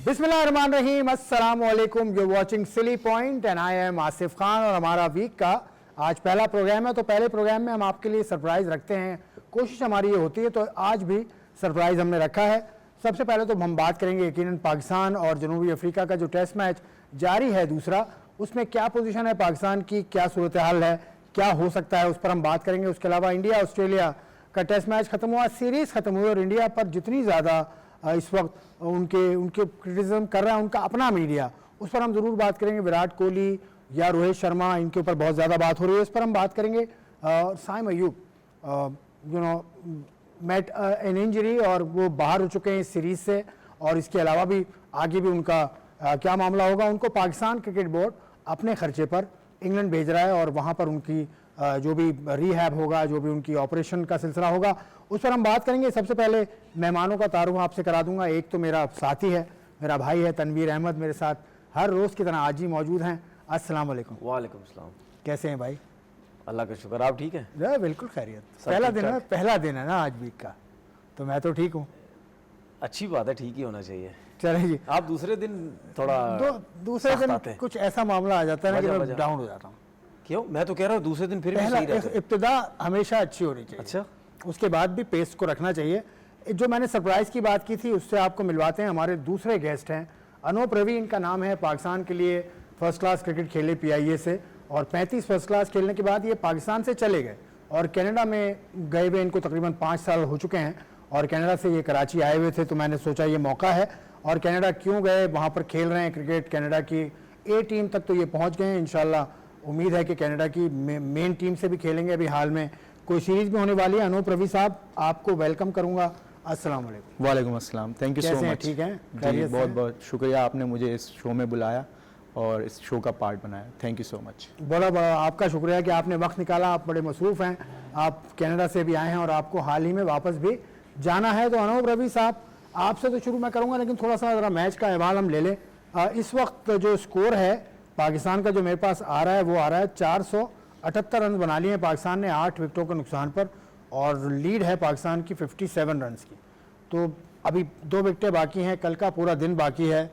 बिस्मिल्लाहिर्रहमानिर्रहीम, अस्सलाम वालेकुम। You watching silly point and I am Asif Khan और हमारा वीक का आज पहला प्रोग्राम है। तो पहले प्रोग्राम में हम आपके लिए सरप्राइज़ रखते हैं, कोशिश हमारी ये होती है, तो आज भी सरप्राइज़ हमने रखा है। सबसे पहले तो हम बात करेंगे यकीनन पाकिस्तान और जनूबी अफ्रीका का जो टेस्ट मैच जारी है दूसरा, उसमें क्या पोजीशन है पाकिस्तान की, क्या सूरत हाल है, क्या हो सकता है, उस पर हम बात करेंगे। उसके अलावा इंडिया ऑस्ट्रेलिया का टेस्ट मैच खत्म हुआ, सीरीज़ खत्म हुई और इंडिया पर जितनी ज़्यादा इस वक्त उनके क्रिटिसिज्म कर रहा है उनका अपना मीडिया, उस पर हम ज़रूर बात करेंगे। विराट कोहली या रोहित शर्मा, इनके ऊपर बहुत ज़्यादा बात हो रही है, उस पर हम बात करेंगे। Saim Ayub met an injury और वो बाहर हो चुके हैं इस सीरीज़ से, और इसके अलावा भी आगे भी उनका क्या मामला होगा। उनको पाकिस्तान क्रिकेट बोर्ड अपने खर्चे पर इंग्लैंड भेज रहा है और वहाँ पर उनकी जो भी रिहैब होगा, जो भी उनकी ऑपरेशन का सिलसिला होगा, उस पर हम बात करेंगे। सबसे पहले मेहमानों का तारुफ आपसे करा दूंगा। एक तो मेरा साथी है, मेरा भाई है तनवीर अहमद, मेरे साथ हर रोज़ की तरह आज ही मौजूद हैं। अस्सलाम वालेकुम। वालेकुम सलाम। कैसे हैं भाई? अल्लाह का शुक्र, आप ठीक हैं? बिल्कुल खैरियत। पहला दिन है ना आज वीक का, तो मैं तो ठीक हूँ। अच्छी बात है, ठीक ही होना चाहिए। चले जी। आप दूसरे दिन थोड़ा दूसरे दिन कुछ ऐसा मामला आ जाता है ना कि मैं डाउन हो जाता हूँ। क्यों? मैं तो कह रहा हूँ दूसरे दिन फिर भी सही रहता है। इब्तिदा हमेशा अच्छी होनी चाहिए। अच्छा, उसके बाद भी पेस को रखना चाहिए। जो मैंने सरप्राइज़ की बात की थी उससे आपको मिलवाते हैं। हमारे दूसरे गेस्ट हैं अनूप रवि, इनका नाम है। पाकिस्तान के लिए फर्स्ट क्लास क्रिकेट खेले PIA से, और 35 फर्स्ट क्लास खेलने के बाद ये पाकिस्तान से चले गए और कनाडा में गए हुए इनको तकरीबन 5 साल हो चुके हैं, और कनाडा से ये कराची आए हुए थे। तो मैंने सोचा ये मौका है, और कनाडा क्यों गए, वहाँ पर खेल रहे हैं क्रिकेट। कनाडा की A टीम तक तो ये पहुँच गए हैं। इंशाल्लाह उम्मीद है कि कनाडा की मेन टीम से भी खेलेंगे। अभी हाल में कोई सीरीज भी होने वाली है। अनूप रवि साहब, आपको वेलकम करूंगा। अस्सलाम वालेकुम। वालेकुम अस्सलाम। Thank you so much. ठीक है जी, बहुत बहुत शुक्रिया, आपने मुझे इस शो में बुलाया और इस शो का पार्ट बनाया। Thank you so much. बड़ा बड़ा आपका शुक्रिया कि आपने वक्त निकाला। आप बड़े मसरूफ़ हैं, आप कनाडा से भी आए हैं और आपको हाल ही में वापस भी जाना है। तो अनूप रवि साहब, आपसे तो शुरू मैं करूँगा, लेकिन थोड़ा सा ज़रा मैच का अहवाल हम ले लें। इस वक्त जो स्कोर है पाकिस्तान का, जो मेरे पास आ रहा है, वो आ रहा है 478 रन बना लिए हैं पाकिस्तान ने 8 विकेटों के नुकसान पर, और लीड है पाकिस्तान की 57 रन की। तो अभी 2 विकेटें बाकी हैं, कल का पूरा दिन बाकी है।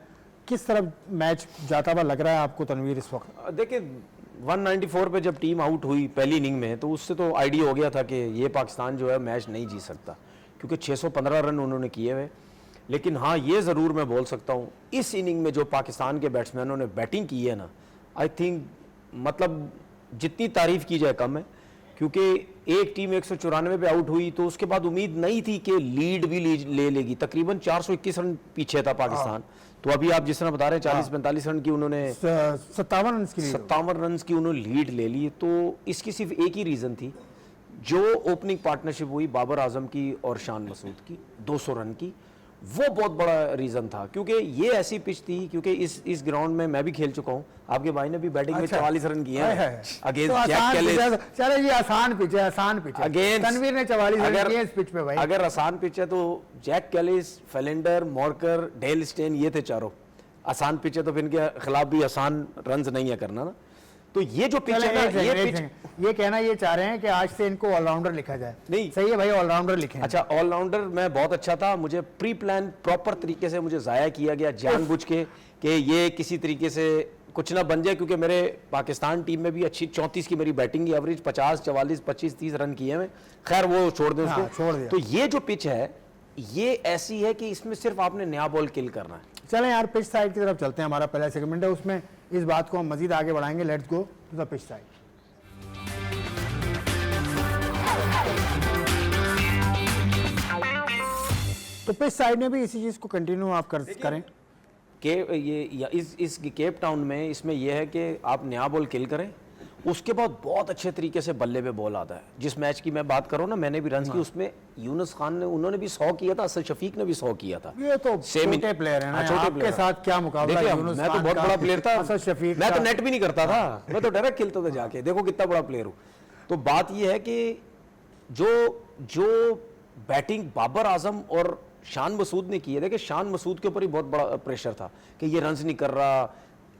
किस तरह मैच जाता हुआ लग रहा है आपको तनवीर इस वक्त? देखिए 194 पे जब टीम आउट हुई पहली इनिंग में, तो उससे तो आइडिया हो गया था कि ये पाकिस्तान जो है मैच नहीं जीत सकता, क्योंकि 615 रन उन्होंने किए हुए। लेकिन हाँ, ये ज़रूर मैं बोल सकता हूँ, इस इनिंग में जो पाकिस्तान के बैट्समैनों ने बैटिंग की है ना, आई थिंक मतलब जितनी तारीफ़ की जाए कम है। क्योंकि एक टीम 194 पे आउट हुई, तो उसके बाद उम्मीद नहीं थी कि लीड भी ले लेगी। तकरीबन 421 रन पीछे था पाकिस्तान। तो अभी आप जिस तरह बता रहे हैं 40-45 रन की उन्होंने 57 रन की उन्होंने लीड ले ली। तो इसकी सिर्फ एक ही रीज़न थी, जो ओपनिंग पार्टनरशिप हुई बाबर आजम की और शान मसूद की 200 रन की, वो बहुत बड़ा रीज़न था। क्योंकि ये ऐसी पिच थी, क्योंकि इस ग्राउंड में मैं भी खेल चुका हूँ, आपके भाई ने भी बैटिंग में 44 रन किए हैं अगेंस्ट जैक कैलिस। चलो ये आसान पिच है, अगेंस्ट तनवीर ने 44 रन किए इस पिच पे भाई। अगर आसान पिच है तो जैक कैलिस, फेलेंडर, मॉर्कर, डेल स्टेन, ये थे चारों। आसान पिच है तो फिर इनके खिलाफ भी आसान रन नहीं है करना ना। तो ये जो पिच है ना, ये कहना ये चाह रहे हैं कि आज से इनको ऑलराउंडर लिखा जाए। नहीं, सही है भाई, ऑलराउंडर लिखें। अच्छा, ऑलराउंडर मैं बहुत अच्छा था, मुझे प्री प्लान प्रॉपर तरीके से मुझे जाया किया गया जानबूझ के कि ये किसी तरीके से कुछ ना बन जाए। क्योंकि मेरे पाकिस्तान टीम में भी अच्छी 34 की मेरी बैटिंग की एवरेज, 50, 44, 25, 30 रन किए हैं। खैर वो छोड़ दें उसको, छोड़ दिया। तो ये जो पिच है ये ऐसी है कि इसमें सिर्फ आपने नया बॉल किल करना है। चलें यार, पिच साइड की तरफ चलते हैं। हमारा पहला सेगमेंट है, उसमें इस बात को हम मजीद आगे बढ़ाएंगे। Let's go to the pitch side. तो पिच साइड में भी इसी चीज़ को कंटिन्यू आप करें कि ये इस केप टाउन में इसमें यह है कि आप नया बॉल किल करें, उसके बाद बहुत अच्छे तरीके से बल्ले पे बॉल आता है। जिस मैच की मैं बात करूँ ना, मैंने भी रन की, उसमें यूनुस खान ने, उन्होंने भी 100 किया था, असद शफीक ने भी 100 किया था। ये तो छोटे प्लेयर हैं ना, छोटे प्लेयर के साथ क्या मुकाबला है। मैं तो बहुत बड़ा प्लेयर था, असद शफीक, मैं तो नेट भी नहीं करता था, मैं तो डायरेक्ट खेलता था जाके। देखो कितना बड़ा प्लेयर हूँ। तो बात ये है कि जो बैटिंग बाबर आजम और शान मसूद ने की है, देखिए शान मसूद के ऊपर ही बहुत बड़ा प्रेशर था कि ये रन नहीं कर रहा,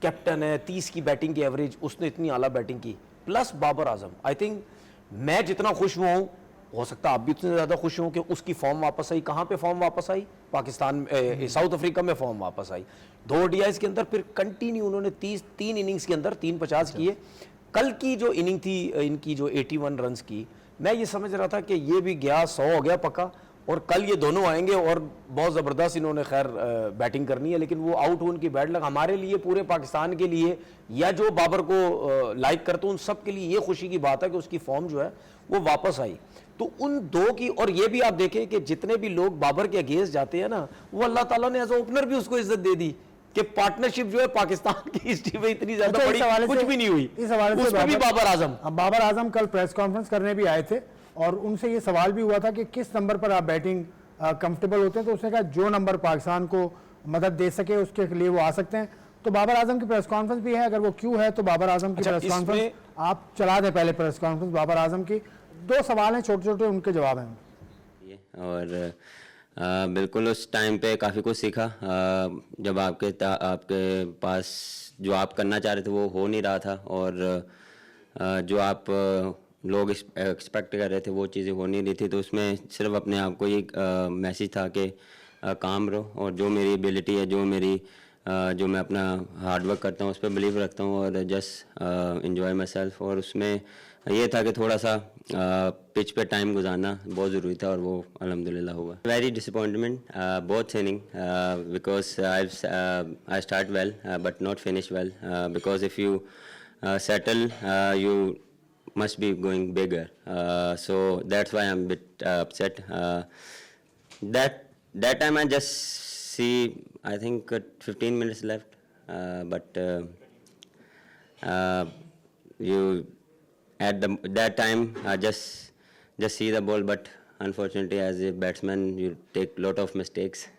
कैप्टन है, 30 की बैटिंग की एवरेज, उसने इतनी आला बैटिंग की, plus Babar Azam. I think मैं जितना खुश हुआ हूँ हो सकता है आप भी उतने ज़्यादा खुश हों कि उसकी फॉर्म वापस आई। कहाँ पे फॉर्म वापस आई? पाकिस्तान, साउथ अफ्रीका में फॉर्म वापस आई। 2 ODIs के अंदर फिर कंटिन्यू उन्होंने 3 इनिंग्स के अंदर 350 किए। कल की जो इनिंग थी इनकी, जो 81 रन्स की, मैं ये समझ रहा था कि ये भी गया 100 हो गया पक्का, और कल ये दोनों आएंगे और बहुत ज़बरदस्त इन्होंने खैर बैटिंग करनी है, लेकिन वो आउट हो उनकी बैड लक। हमारे लिए, पूरे पाकिस्तान के लिए, या जो बाबर को लाइक करते हैं उन सब के लिए ये खुशी की बात है कि उसकी फॉर्म जो है वो वापस आई। तो उन दो की, और ये भी आप देखें कि जितने भी लोग बाबर के अगेंस्ट जाते हैं ना, वो अल्लाह ताला ने एज ओपनर भी उसको इज्जत दे दी कि पार्टनरशिप जो है पाकिस्तान की हिस्ट्री में इतनी ज्यादा अच्छा, बड़ी कुछ भी नहीं हुई। इस हवाले से उसमें भी बाबर आजम, बाबर आजम कल प्रेस कॉन्फ्रेंस करने भी आए थे और उनसे ये सवाल भी हुआ था कि किस नंबर पर आप बैटिंग कंफर्टेबल होते हैं, तो उसने कहा जो नंबर पाकिस्तान को मदद दे सके उसके लिए वो आ सकते हैं। तो बाबर आजम की प्रेस कॉन्फ्रेंस भी है, अगर वो क्यों है तो बाबर आजम की अच्छा, प्रेस कॉन्फ्रेंस आप चला दें। पहले प्रेस कॉन्फ्रेंस बाबर आजम की, 2 सवाल हैं छोटे छोटे, उनके जवाब हैं। और बिल्कुल उस टाइम पे काफ़ी कुछ सीखा। जब आपके पास जो आप करना चाह रहे थे वो हो नहीं रहा था, और जो आप लोग एक्सपेक्ट कर रहे थे वो चीज़ें हो नहीं रही थी। तो उसमें सिर्फ अपने आप को ये मैसेज था कि काम रहो, और जो मेरी एबिलिटी है, जो मैं अपना हार्ड वर्क करता हूँ उस पर बिलीव रखता हूँ, और जस्ट एंजॉय माई सेल्फ। और उसमें ये था कि थोड़ा सा पिच पे टाइम गुजारना बहुत ज़रूरी था, और वो अल्हम्दुलिल्लाह हुआ। Very disappointment both inning because I start well but not finish well, because if you settle you must be going bigger, so that's why I'm a bit upset. That time I just see, I think 15 minutes left, but you at that time I just see the ball, but unfortunately as a batsman you take lot of mistakes.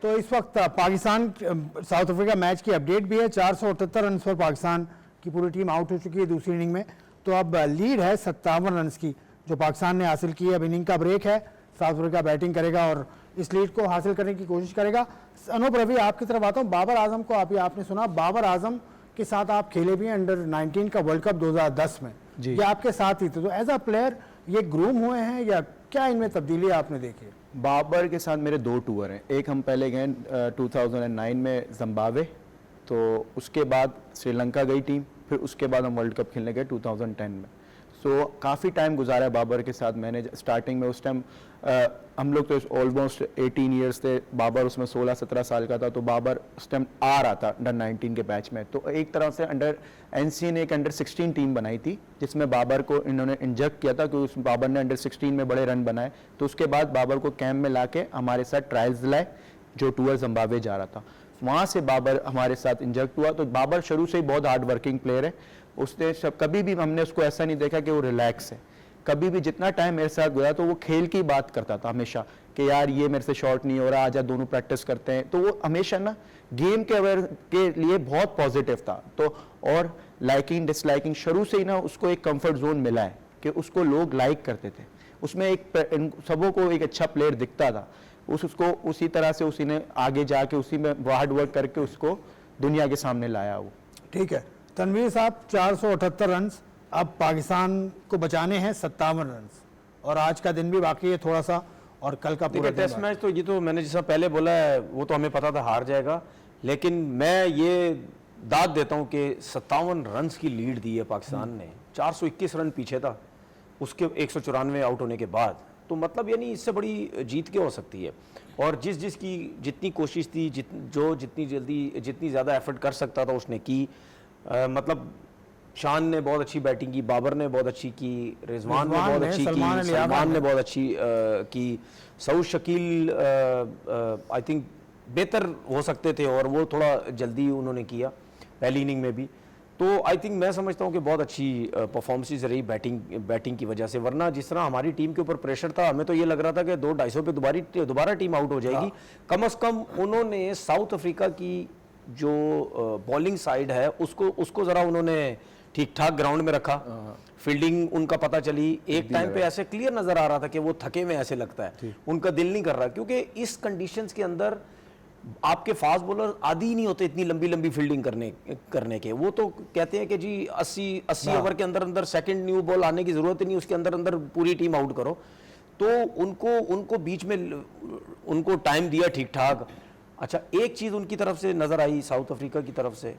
तो इस वक्त Pakistan south Africa match की update भी है। 478 run पर पाकिस्तान की पूरी team out हो चुकी है दूसरी इनिंग में। तो अब लीड है 57 रन की जो पाकिस्तान ने हासिल की है। अब इनिंग का ब्रेक है, साउथ अफ्रीका बैटिंग करेगा और इस लीड को हासिल करने की कोशिश करेगा। अनूप रवि, आपकी तरफ आता हूँ। बाबर आजम को अभी आपने सुना, बाबर आजम के साथ आप खेले भी हैं अंडर 19 का वर्ल्ड कप 2010 में, ये आपके साथ ही थे। तो एज अ प्लेयर ये ग्रूम हुए हैं या क्या इनमें तब्दीली आपने देखी? बाबर के साथ मेरे 2 टूर हैं। एक हम पहले गए 2009 में जिम्बाब्वे, तो उसके बाद श्रीलंका गई टीम, फिर उसके बाद हम वर्ल्ड कप खेलने गए 2010 में। सो काफ़ी टाइम गुजारा है बाबर के साथ मैंने। स्टार्टिंग में उस टाइम हम लोग तो ऑलमोस्ट 18 ईयर्स थे, बाबर उसमें 16-17 साल का था। तो बाबर उस टाइम आ रहा था अंडर 19 के बैच में। तो एक तरह से एनसीए ने एक अंडर 16 टीम बनाई थी जिसमें बाबर को इन्होंने इंजेक्ट किया था, क्योंकि बाबर ने अंडर 16 में बड़े रन बनाए। तो उसके बाद बाबर को कैंप में ला के हमारे साथ ट्रायल्स दिलाए जो टूर जिम्बाब्वे जा रहा था। वहाँ से बाबर हमारे साथ इंजेक्ट हुआ। तो बाबर शुरू से ही बहुत हार्ड वर्किंग प्लेयर है। उसने कभी भी हमने उसको ऐसा नहीं देखा कि वो रिलैक्स है। कभी भी जितना टाइम मेरे साथ गया तो वो खेल की बात करता था हमेशा कि यार ये मेरे से शॉट नहीं हो रहा, आजा दोनों प्रैक्टिस करते हैं। तो वो हमेशा ना गेम के अवेयर के लिए बहुत पॉजिटिव था। तो और लाइकिंग डिसलाइकिंग शुरू से ही ना उसको एक कंफर्ट जोन मिला है कि उसको लोग लाइक करते थे। उसमें एक सबों को एक अच्छा प्लेयर दिखता था। उसको उसी तरह से उसी ने आगे जाके उसी में हार्ड वर्क करके उसको दुनिया के सामने लाया वो। ठीक है तनवीर साहब, 478 रन, अब पाकिस्तान को बचाने हैं 57 रन और आज का दिन भी बाकी है थोड़ा सा, और कल का पूरा टेस्ट मैच तो ये तो मैंने जैसा पहले बोला है वो तो हमें पता था हार जाएगा, लेकिन मैं ये दाद देता हूँ कि 57 रन की लीड दी है पाकिस्तान ने। 421 रन पीछे था उसके 194 आउट होने के बाद। तो मतलब यानी इससे बड़ी जीत क्या हो सकती है। और जिसकी जितनी कोशिश थी, जितनी ज़्यादा एफर्ट कर सकता था उसने की। मतलब शान ने बहुत अच्छी बैटिंग की, बाबर ने बहुत अच्छी की, रिजवान ने बहुत अच्छी की, सलमान ने बहुत अच्छी की, सऊद शकील आई थिंक बेहतर हो सकते थे और वो थोड़ा जल्दी उन्होंने किया पहली इनिंग में भी। तो आई थिंक मैं समझता हूँ कि बहुत अच्छी परफॉर्मेंस रही बैटिंग की वजह से। वरना जिस तरह हमारी टीम के ऊपर प्रेशर था, हमें तो ये लग रहा था कि 200-250 पे दोबारा टीम आउट हो जाएगी। कम से कम उन्होंने साउथ अफ्रीका की जो बॉलिंग साइड है उसको ज़रा उन्होंने ठीक ठाक ग्राउंड में रखा। फील्डिंग उनका पता चली। एक टाइम पे ऐसे क्लियर नज़र आ रहा था कि वो थके में ऐसे लगता है, उनका दिल नहीं कर रहा, क्योंकि इस कंडीशंस के अंदर आपके फास्ट बॉलर आदी ही नहीं होते इतनी लंबी फील्डिंग करने के। वो तो कहते हैं कि जी 80 ओवर के अंदर सेकंड न्यू बॉल आने की जरूरत ही नहीं, उसके अंदर पूरी टीम आउट करो। तो उनको बीच में उनको टाइम दिया ठीक ठाक। अच्छा, एक चीज उनकी तरफ से नजर आई, साउथ अफ्रीका की तरफ से,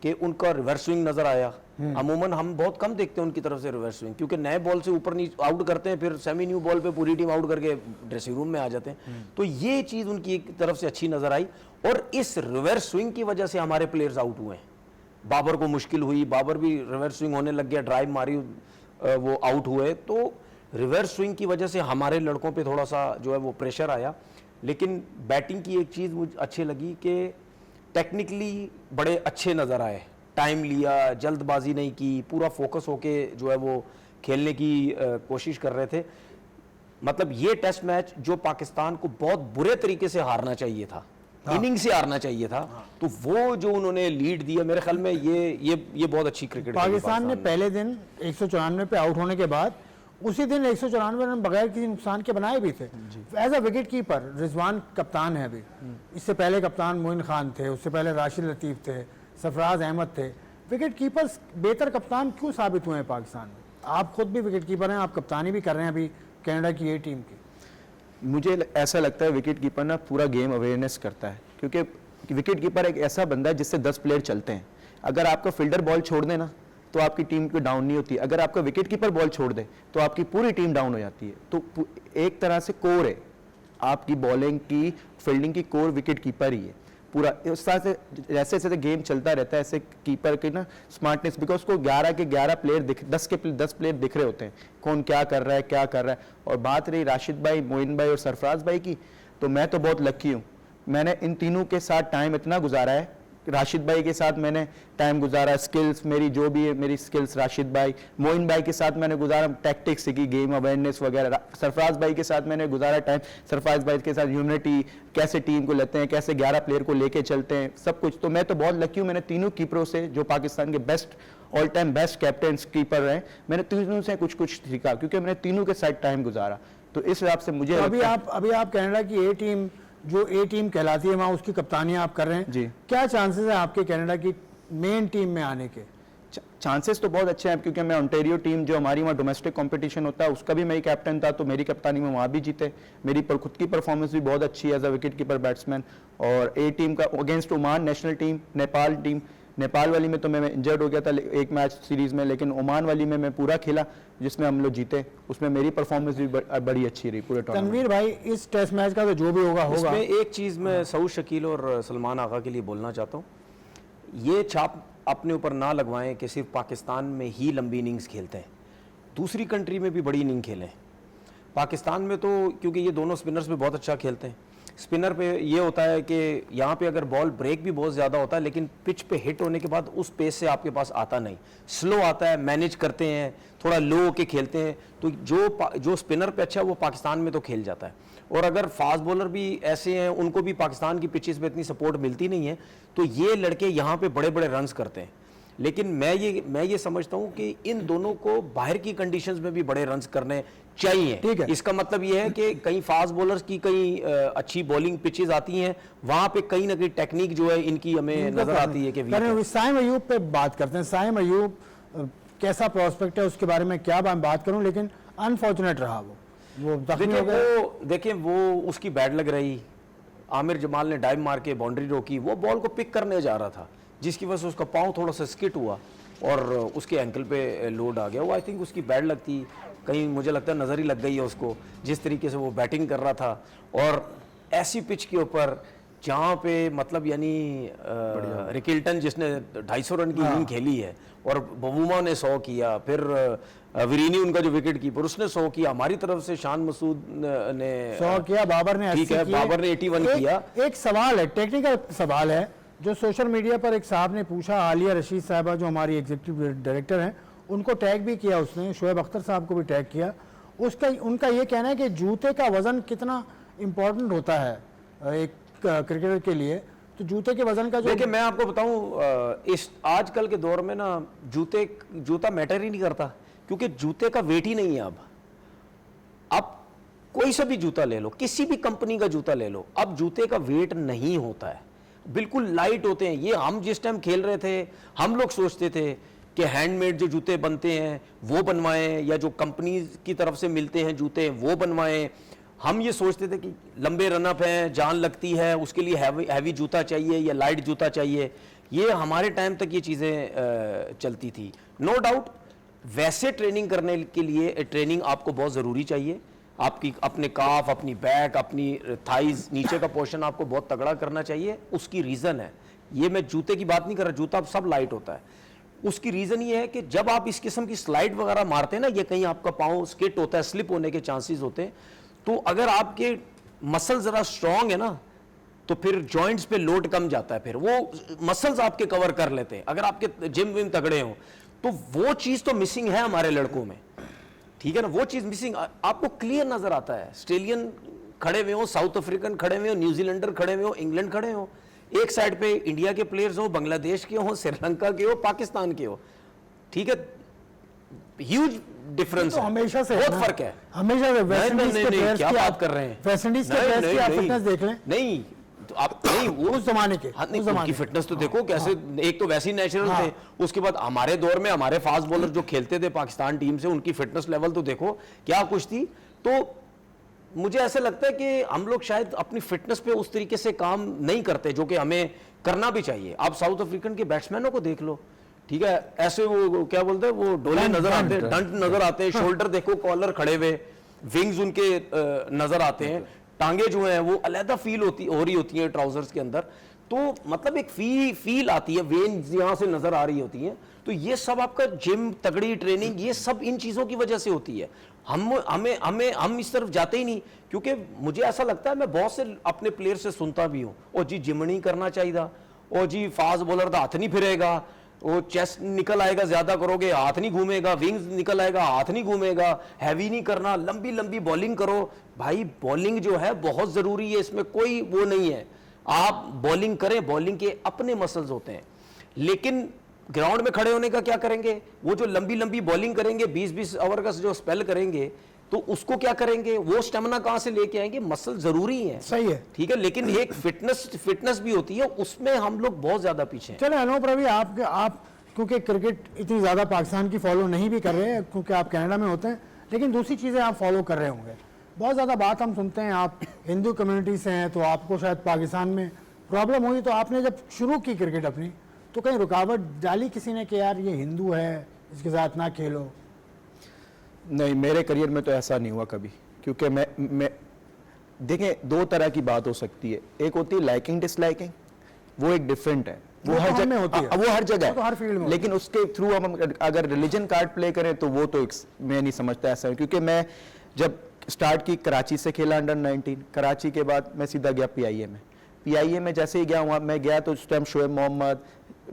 कि उनका रिवर्स स्विंग नजर आया। अमूमन हम बहुत कम देखते हैं उनकी तरफ से रिवर्स स्विंग, क्योंकि नए बॉल से ऊपर नीचे आउट करते हैं, फिर सेमी न्यू बॉल पे पूरी टीम आउट करके ड्रेसिंग रूम में आ जाते हैं। तो ये चीज उनकी एक तरफ से अच्छी नजर आई, और इस रिवर्स स्विंग की वजह से हमारे प्लेयर्स आउट हुए हैं। बाबर को मुश्किल हुई, बाबर भी रिवर्स स्विंग होने लग गया, ड्राइव मारी, वो आउट हुए। तो रिवर्स स्विंग की वजह से हमारे लड़कों पे थोड़ा सा जो है वो प्रेशर आया। लेकिन बैटिंग की एक चीज़ मुझे अच्छी लगी कि टेक्निकली बड़े अच्छे नज़र आए, टाइम लिया, जल्दबाजी नहीं की, पूरा फोकस होके जो है वो खेलने की कोशिश कर रहे थे। मतलब ये टेस्ट मैच जो पाकिस्तान को बहुत बुरे तरीके से हारना चाहिए था, इनिंग से हारना चाहिए था, तो वो जो उन्होंने लीड दिया, मेरे ख्याल में ये बहुत अच्छी क्रिकेट पाकिस्तान ने पहले दिन 194 पे आउट होने के बाद उसी दिन 194 रन बगैर किसी नुकसान के बनाए भी थे। As a wicketkeeper Rizwan कप्तान है अभी, इससे पहले कप्तान मोइन खान थे, उससे पहले राशिद लतीफ़ थे, सरफराज अहमद थे। विकेट कीपर्स बेहतर कप्तान क्यों साबित हुए हैं पाकिस्तान में? आप खुद भी विकेट कीपर हैं, आप कप्तानी भी कर रहे हैं अभी कनाडा की ये टीम की। मुझे ऐसा लगता है विकेट कीपर ना पूरा गेम अवेयरनेस करता है, क्योंकि विकेट कीपर एक ऐसा बंदा है जिससे 10 प्लेयर चलते हैं। अगर आपका फील्डर बॉल छोड़ दे ना तो आपकी टीम को डाउन नहीं होती, अगर आपका विकेट कीपर बॉल छोड़ दे तो आपकी पूरी टीम डाउन हो जाती है। तो एक तरह से कोर है आपकी बॉलिंग की, फील्डिंग की कोर विकेट कीपर ही है पूरा। इस तरह से जैसे जैसे गेम चलता रहता है ऐसे कीपर की ना स्मार्टनेस, बिकॉज उसको 11 के 11 प्लेयर 10 के 10 प्लेयर दिख रहे होते हैं, कौन क्या कर रहा है। और बात रही राशिद भाई, मोइन भाई और सरफराज भाई की, तो मैं तो बहुत लकी हूँ, मैंने इन तीनों के साथ टाइम इतना गुजारा है। राशिद भाई के साथ मैंने टाइम गुजारा, स्किल्स मेरी जो भी है मेरी स्किल्स राशिद भाई, मोइन भाई के साथ मैंने गुजारा टैक्टिक्स सीखी, गेम अवेयरनेस वगैरह। सरफराज भाई के साथ मैंने गुजारा टाइम, सरफराज भाई के साथ यूनिटी, कैसे टीम को लेते हैं, कैसे 11 प्लेयर को लेके चलते हैं, सब कुछ। तो मैं तो बहुत लकी हूँ, मैंने तीनों कीपरों से, जो पाकिस्तान के best all time best captain keeper रहे, मैंने तीनों से कुछ कुछ सीखा, क्योंकि मैंने तीनों के साथ टाइम गुजारा। तो इस हिसाब से मुझे अभी आप कनाडा की ए टीम, जो ए टीम कहलाती है, वहाँ उसकी कप्तानी आप कर रहे हैं जी। क्या चांसेस है आपके कनाडा की मेन टीम में आने के? चांसेस तो बहुत अच्छे हैं, क्योंकि मैं ओंटारियो टीम जो हमारी वहाँ डोमेस्टिक कंपटीशन होता है उसका भी मैं ही कैप्टन था, तो मेरी कप्तानी में वहाँ भी जीते। मेरी खुद की परफॉर्मेंस भी बहुत अच्छी है as a wicketkeeper batsman. और ए टीम का against Oman national team, Nepal team, Nepal वाली में तो मैं इंजर्ड हो गया था एक मैच सीरीज में, लेकिन ओमान वाली में मैं पूरा खेला जिसमें हम लोग जीते, उसमें मेरी परफॉर्मेंस भी बड़ी अच्छी रही पूरे टूर्नामेंट। तनवीर भाई, इस टेस्ट मैच का तो जो भी होगा इसमें एक चीज़ मैं सऊद शकील और सलमान आगा के लिए बोलना चाहता हूँ, ये छाप अपने ऊपर ना लगवाएं कि सिर्फ पाकिस्तान में ही लंबी इनिंग्स खेलते हैं, दूसरी कंट्री में भी बड़ी इनिंग खेलें। पाकिस्तान में तो क्योंकि ये दोनों स्पिनर्स भी बहुत अच्छा खेलते हैं, स्पिनर पे ये होता है कि यहाँ पे अगर बॉल ब्रेक भी बहुत ज़्यादा होता है, लेकिन पिच पे हिट होने के बाद उस पेस से आपके पास आता नहीं, स्लो आता है, मैनेज करते हैं, थोड़ा लो होके खेलते हैं। तो जो स्पिनर पे अच्छा है वो पाकिस्तान में तो खेल जाता है। और अगर फास्ट बॉलर भी ऐसे हैं, उनको भी पाकिस्तान की पिचेस पे इतनी सपोर्ट मिलती नहीं है, तो ये लड़के यहाँ पे बड़े बड़े रन्स करते हैं। लेकिन मैं ये समझता हूँ कि इन दोनों को बाहर की कंडीशंस में भी बड़े रन्स करने चाहिए। ठीक है। इसका मतलब ये है कि कहीं फास्ट बॉलर्स की कई अच्छी बॉलिंग पिचेस आती हैं, वहां पे कहीं ना कहीं टेक्निक जो है इनकी हमें नजर आती है कि वीक है। साइम अयूब पे बात करते हैं। साइम अयूब कैसा प्रोस्पेक्ट है उसके बारे में क्या बात करूं, लेकिन अनफॉर्चुनेट रहा वो जख्मी हो गया। देखिए वो उसकी बैड लग रही, आमिर जमाल ने डाइव मार के बाउंड्री रोकी, वो बॉल को पिक करने जा रहा था, जिसकी वजह से उसका पाँव थोड़ा सा स्किट हुआ और उसके एंकल पे लोड आ गया। वो आई थिंक उसकी बैड लगती, कहीं मुझे लगता है नज़र ही लग गई है उसको, जिस तरीके से वो बैटिंग कर रहा था। और ऐसी पिच के ऊपर जहाँ पे मतलब यानी रिकिल्टन जिसने 250 रन की इनिंग खेली है और बबूमा ने 100 किया, फिर विरीनी उनका जो विकेट कीपर उसने 100 किया, हमारी तरफ से शान मसूद ने 100 किया, बाबर ने 80 ठीक है, बाबर ने 81 किया। एक सवाल है, टेक्निकल सवाल है, जो सोशल मीडिया पर एक साहब ने पूछा, आलिया रशीद साहबा जो हमारी एग्जीक्यूटिव डायरेक्टर हैं, उनको टैग भी किया उसने, शोएब अख्तर साहब को भी टैग किया। उनका ये कहना है कि जूते का वजन कितना इम्पोर्टेंट होता है एक क्रिकेटर के लिए, तो जूते के वजन का जो देखिए मैं आपको बताऊं, इस आजकल के दौर में ना जूता मैटर ही नहीं करता, क्योंकि जूते का वेट ही नहीं है। अब कोई सा भी जूता ले लो, किसी भी कंपनी का जूता ले लो, अब जूते का वेट नहीं होता है, बिल्कुल लाइट होते हैं। ये हम जिस टाइम खेल रहे थे हम लोग सोचते थे कि हैंडमेड जो जूते बनते हैं वो बनवाएं, या जो कंपनी की तरफ से मिलते हैं जूते वो बनवाएं। हम ये सोचते थे कि लंबे रनअप हैं, जान लगती है, उसके लिए हैवी जूता चाहिए या लाइट जूता चाहिए। ये हमारे टाइम तक ये चीज़ें चलती थी। नो डाउट वैसे ट्रेनिंग करने के लिए ट्रेनिंग आपको बहुत ज़रूरी चाहिए। आपकी अपने काफ, अपनी बैक, अपनी थाइज, नीचे का पोर्शन आपको बहुत तगड़ा करना चाहिए। उसकी रीज़न है, ये मैं जूते की बात नहीं कर रहा, जूता सब लाइट होता है। उसकी रीज़न ये है कि जब आप इस किस्म की स्लाइड वगैरह मारते हैं ना, ये कहीं आपका पाँव स्किट होता है, स्लिप होने के चांसेस होते हैं, तो अगर आपके मसल ज़रा स्ट्रांग है ना, तो फिर जॉइंट्स पे लोड कम जाता है, फिर वो मसल्स आपके कवर कर लेते हैं। अगर आपके जिम विम तगड़े हो तो वो चीज़ तो मिसिंग है हमारे लड़कों में, ठीक है ना, वो चीज़ मिसिंग आपको क्लियर नजर आता है। ऑस्ट्रेलियन खड़े हुए हो, साउथ अफ्रीकन खड़े हुए हो, न्यूजीलैंडर खड़े हुए हो, इंग्लैंड खड़े हो, एक साइड पे इंडिया के प्लेयर्स हो, बांग्लादेश के हो, श्रीलंका के हो, पाकिस्तान के हो, ठीक है, ह्यूज डिफरेंस तो है, हमेशा से बहुत फर्क है। हमेशा से वेस्ट इंडीज के प्लेयर्स क्या की बात आप कर रहे हैं, वेस्ट इंडीज के प्लेयर्स की आप फिटनेस देख लें, नहीं तो आप नहीं वो उस जमाने के हाँ, नहीं, उस जमाने उनकी के। फिटनेस तो देखो कैसे, एक तो वैसे ही नेचुरल थे, उसके बाद हमारे दौर में हमारे फास्ट बॉलर जो खेलते थे पाकिस्तान टीम से, उनकी फिटनेस लेवल तो देखो क्या कुछ थी। तो मुझे ऐसा लगता है कि हम लोग शायद अपनी फिटनेस पे उस तरीके से काम नहीं करते जो कि हमें करना भी चाहिए। आप साउथ अफ्रीकन के बैट्समैनों को देख लो, ठीक है, ऐसे वो क्या बोलते हैं, वो डोले नजर आते हैं, डंट नजर आते हैं, शोल्डर देखो कॉलर खड़े हुए, विंग्स उनके नजर आते हैं, टांगे जो हैं वो अलहदा फील हो रही होती हैं ट्राउजर्स के अंदर, तो मतलब एक फील आती है, वेन्स यहाँ से नजर आ रही होती हैं। तो ये सब आपका जिम, तगड़ी ट्रेनिंग, ये सब इन चीजों की वजह से होती है। हम इस तरफ जाते ही नहीं, क्योंकि मुझे ऐसा लगता है, मैं बहुत से अपने प्लेयर से सुनता भी हूँ, ओ जी जिम नहीं करना चाहिए, ओ जी फास्ट बॉलर का हाथ नहीं फिरेगा, वो चेस्ट निकल आएगा ज्यादा करोगे हाथ नहीं घूमेगा, विंग्स निकल आएगा हाथ नहीं घूमेगा, हैवी नहीं करना, लंबी लंबी बॉलिंग करो। भाई बॉलिंग जो है बहुत जरूरी है, इसमें कोई वो नहीं है, आप बॉलिंग करें, बॉलिंग के अपने मसल्स होते हैं, लेकिन ग्राउंड में खड़े होने का क्या करेंगे, वो जो लंबी लंबी बॉलिंग करेंगे, 20-20 ओवर का जो स्पेल करेंगे, तो उसको क्या करेंगे, वो स्टेमिना कहां से लेके आएंगे, मसल जरूरी है, सही है, ठीक है, लेकिन एक फिटनेस भी होती है, उसमें हम लोग बहुत ज्यादा पीछे हैं। चलो अनूप रवि, आप क्योंकि क्रिकेट इतनी ज़्यादा पाकिस्तान की फॉलो नहीं भी कर रहे हैं क्योंकि आप कनाडा में होते हैं, लेकिन दूसरी चीज़ें आप फॉलो कर रहे होंगे। बहुत ज़्यादा बात हम सुनते हैं, आप हिंदू कम्युनिटी से हैं तो आपको शायद पाकिस्तान में प्रॉब्लम हुई, तो आपने जब शुरू की क्रिकेट अपनी, तो कहीं रुकावट डाली किसी ने कि यार ये हिंदू है, इसके साथ ना खेलो? नहीं, मेरे करियर में तो ऐसा नहीं हुआ कभी, क्योंकि मैं देखें, दो तरह की बात हो सकती है, एक होती है लाइकिंग डिसलाइकिंग, वो एक डिफरेंट है, वो हर जगह होती है, वो हर जगह तो हर फील्ड में, लेकिन उसके थ्रू हम अगर रिलीजन कार्ड प्ले करें तो वो तो मैं नहीं समझता ऐसा है, क्योंकि मैं जब स्टार्ट की कराची से खेला अंडर 19, कराची के बाद मैं सीधा गया PIA में जैसे ही गया वहाँ मैं गया तो उस टाइम शोएब मोहम्मद,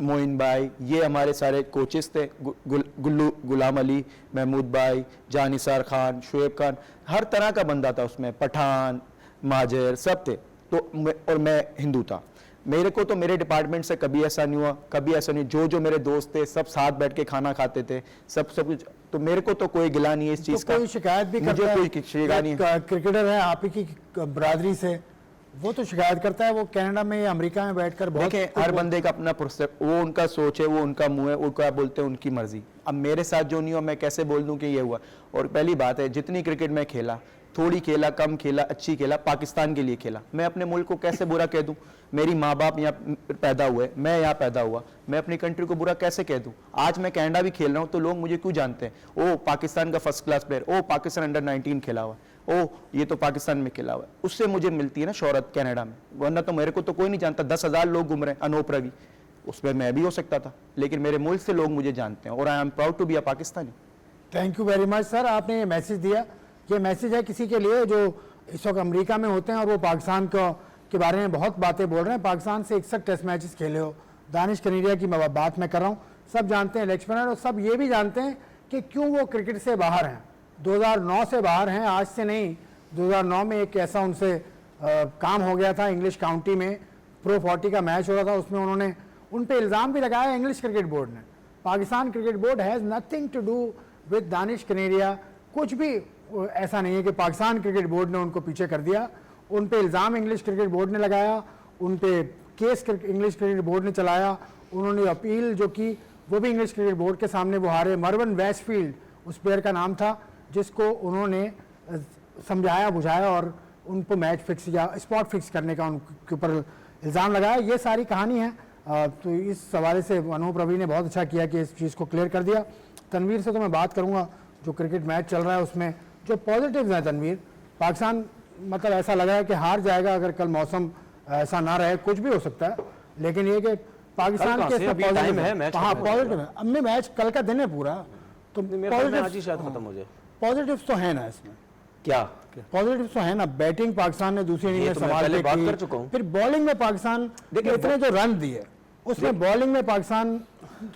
मोइन भाई, ये हमारे सारे कोचेस थे, गुलाम अली, महमूद भाई, जान निसार खान, शुएब खान, हर तरह का बंदा था उसमें, पठान, माजर, सब थे। तो और मैं हिंदू था, मेरे को तो मेरे डिपार्टमेंट से कभी ऐसा नहीं हुआ, कभी ऐसा नहीं, जो मेरे दोस्त थे सब साथ बैठ के खाना खाते थे, सब कुछ, तो मेरे को तो कोई गिला नहीं है इस चीज़ का, कोई शिकायत भी करता है, मुझे कोई शिकायत नहीं है। क्रिकेटर है आप ही की बरादरी से, वो तो शिकायत करता है, वो कनाडा में या अमेरिका में बैठकर बहुत, देखें हर बंदे का अपना प्रोसेस, वो उनका सोच है, वो उनका मुंह है, वो क्या बोलते हैं उनकी मर्जी। अब मेरे साथ जो नहीं हुआ मैं कैसे बोल दूं कि ये हुआ। और पहली बात है, जितनी क्रिकेट में खेला, थोड़ी खेला, कम खेला, अच्छी खेला, पाकिस्तान के लिए खेला, मैं अपने मुल्क को कैसे बुरा कह दूं? मेरी माँ बाप यहाँ पैदा हुए, मैं यहाँ पैदा हुआ, मैं अपनी कंट्री को बुरा कैसे कह दूं? आज मैं कनाडा भी खेल रहा हूँ तो लोग मुझे क्यों जानते हैं, ओ पाकिस्तान का फर्स्ट क्लास प्लेयर, ओ पाकिस्तान अंडर 19 खेला हुआ, ओ ये तो पाकिस्तान में खेला हुआ है, उससे मुझे मिलती है ना शोहरत कनाडा में, वरना तो मेरे को तो कोई नहीं जानता। 10,000 लोग घूम रहे हैं, अनूप रवि, उसमें मैं भी हो सकता था, लेकिन मेरे मुल्क से लोग मुझे जानते हैं और I am proud to be a Pakistani. Thank you very much sir, आपने ये मैसेज दिया। ये मैसेज है किसी के लिए जो इस वक्त अमेरिका में होते हैं और वो पाकिस्तान के बारे में बहुत बातें बोल रहे हैं। पाकिस्तान से 61 टेस्ट मैचेस खेले हो, दानिश कनेरिया की बात मैं कर रहा हूँ, सब जानते हैं लेक्समैन, और सब ये भी जानते हैं कि क्यों वो क्रिकेट से बाहर हैं, 2009 से बाहर हैं, आज से नहीं। 2009 में एक ऐसा उनसे काम हो गया था, इंग्लिश काउंटी में प्रो 40 का मैच हो रहा था, उसमें उन्होंने उन पे इल्ज़ाम भी लगाया इंग्लिश क्रिकेट बोर्ड ने। Pakistan cricket board has nothing to do with Danish Kaneria, कुछ भी ऐसा नहीं है कि पाकिस्तान क्रिकेट बोर्ड ने उनको पीछे कर दिया। उन पे इल्ज़ाम इंग्लिश क्रिकेट बोर्ड ने लगाया, उन पे केस इंग्लिश क्रिकेट बोर्ड ने चलाया, उन्होंने अपील जो की वो भी इंग्लिश क्रिकेट बोर्ड के सामने वो हारे। मरवन वेस्टफील्ड उस प्लेयर का नाम था जिसको उन्होंने समझाया बुझाया और उनको मैच फिक्स या स्पॉट फिक्स करने का उनके ऊपर इल्ज़ाम लगाया। ये सारी कहानी है। तो इस हवाले से अनूप रवि ने बहुत अच्छा किया कि इस चीज़ को क्लियर कर दिया। तनवीर से तो मैं बात करूँगा, जो क्रिकेट मैच चल रहा है उसमें जो पॉजिटिव्स हैं तनवीर, पाकिस्तान मतलब ऐसा लग रहा है कि हार जाएगा अगर कल मौसम ऐसा ना रहे, कुछ भी हो सकता है, लेकिन ये कि पाकिस्तान के टाइम है मैच, हाँ पॉजिटिव है। अब मैं मैच कल का दिन है पूरा, तो आज ही शायद खत्म हो जाए। पॉजिटिव्स तो है ना इसमें, क्या पॉजिटिव्स तो है ना। बैटिंग पाकिस्तान ने दूसरी इनिंग में तो मैं संभाल पहले के बात की। कर चुका हूं। फिर बॉलिंग में पाकिस्तान देखिए, इतने जो रन दिए उसमें बॉलिंग में पाकिस्तान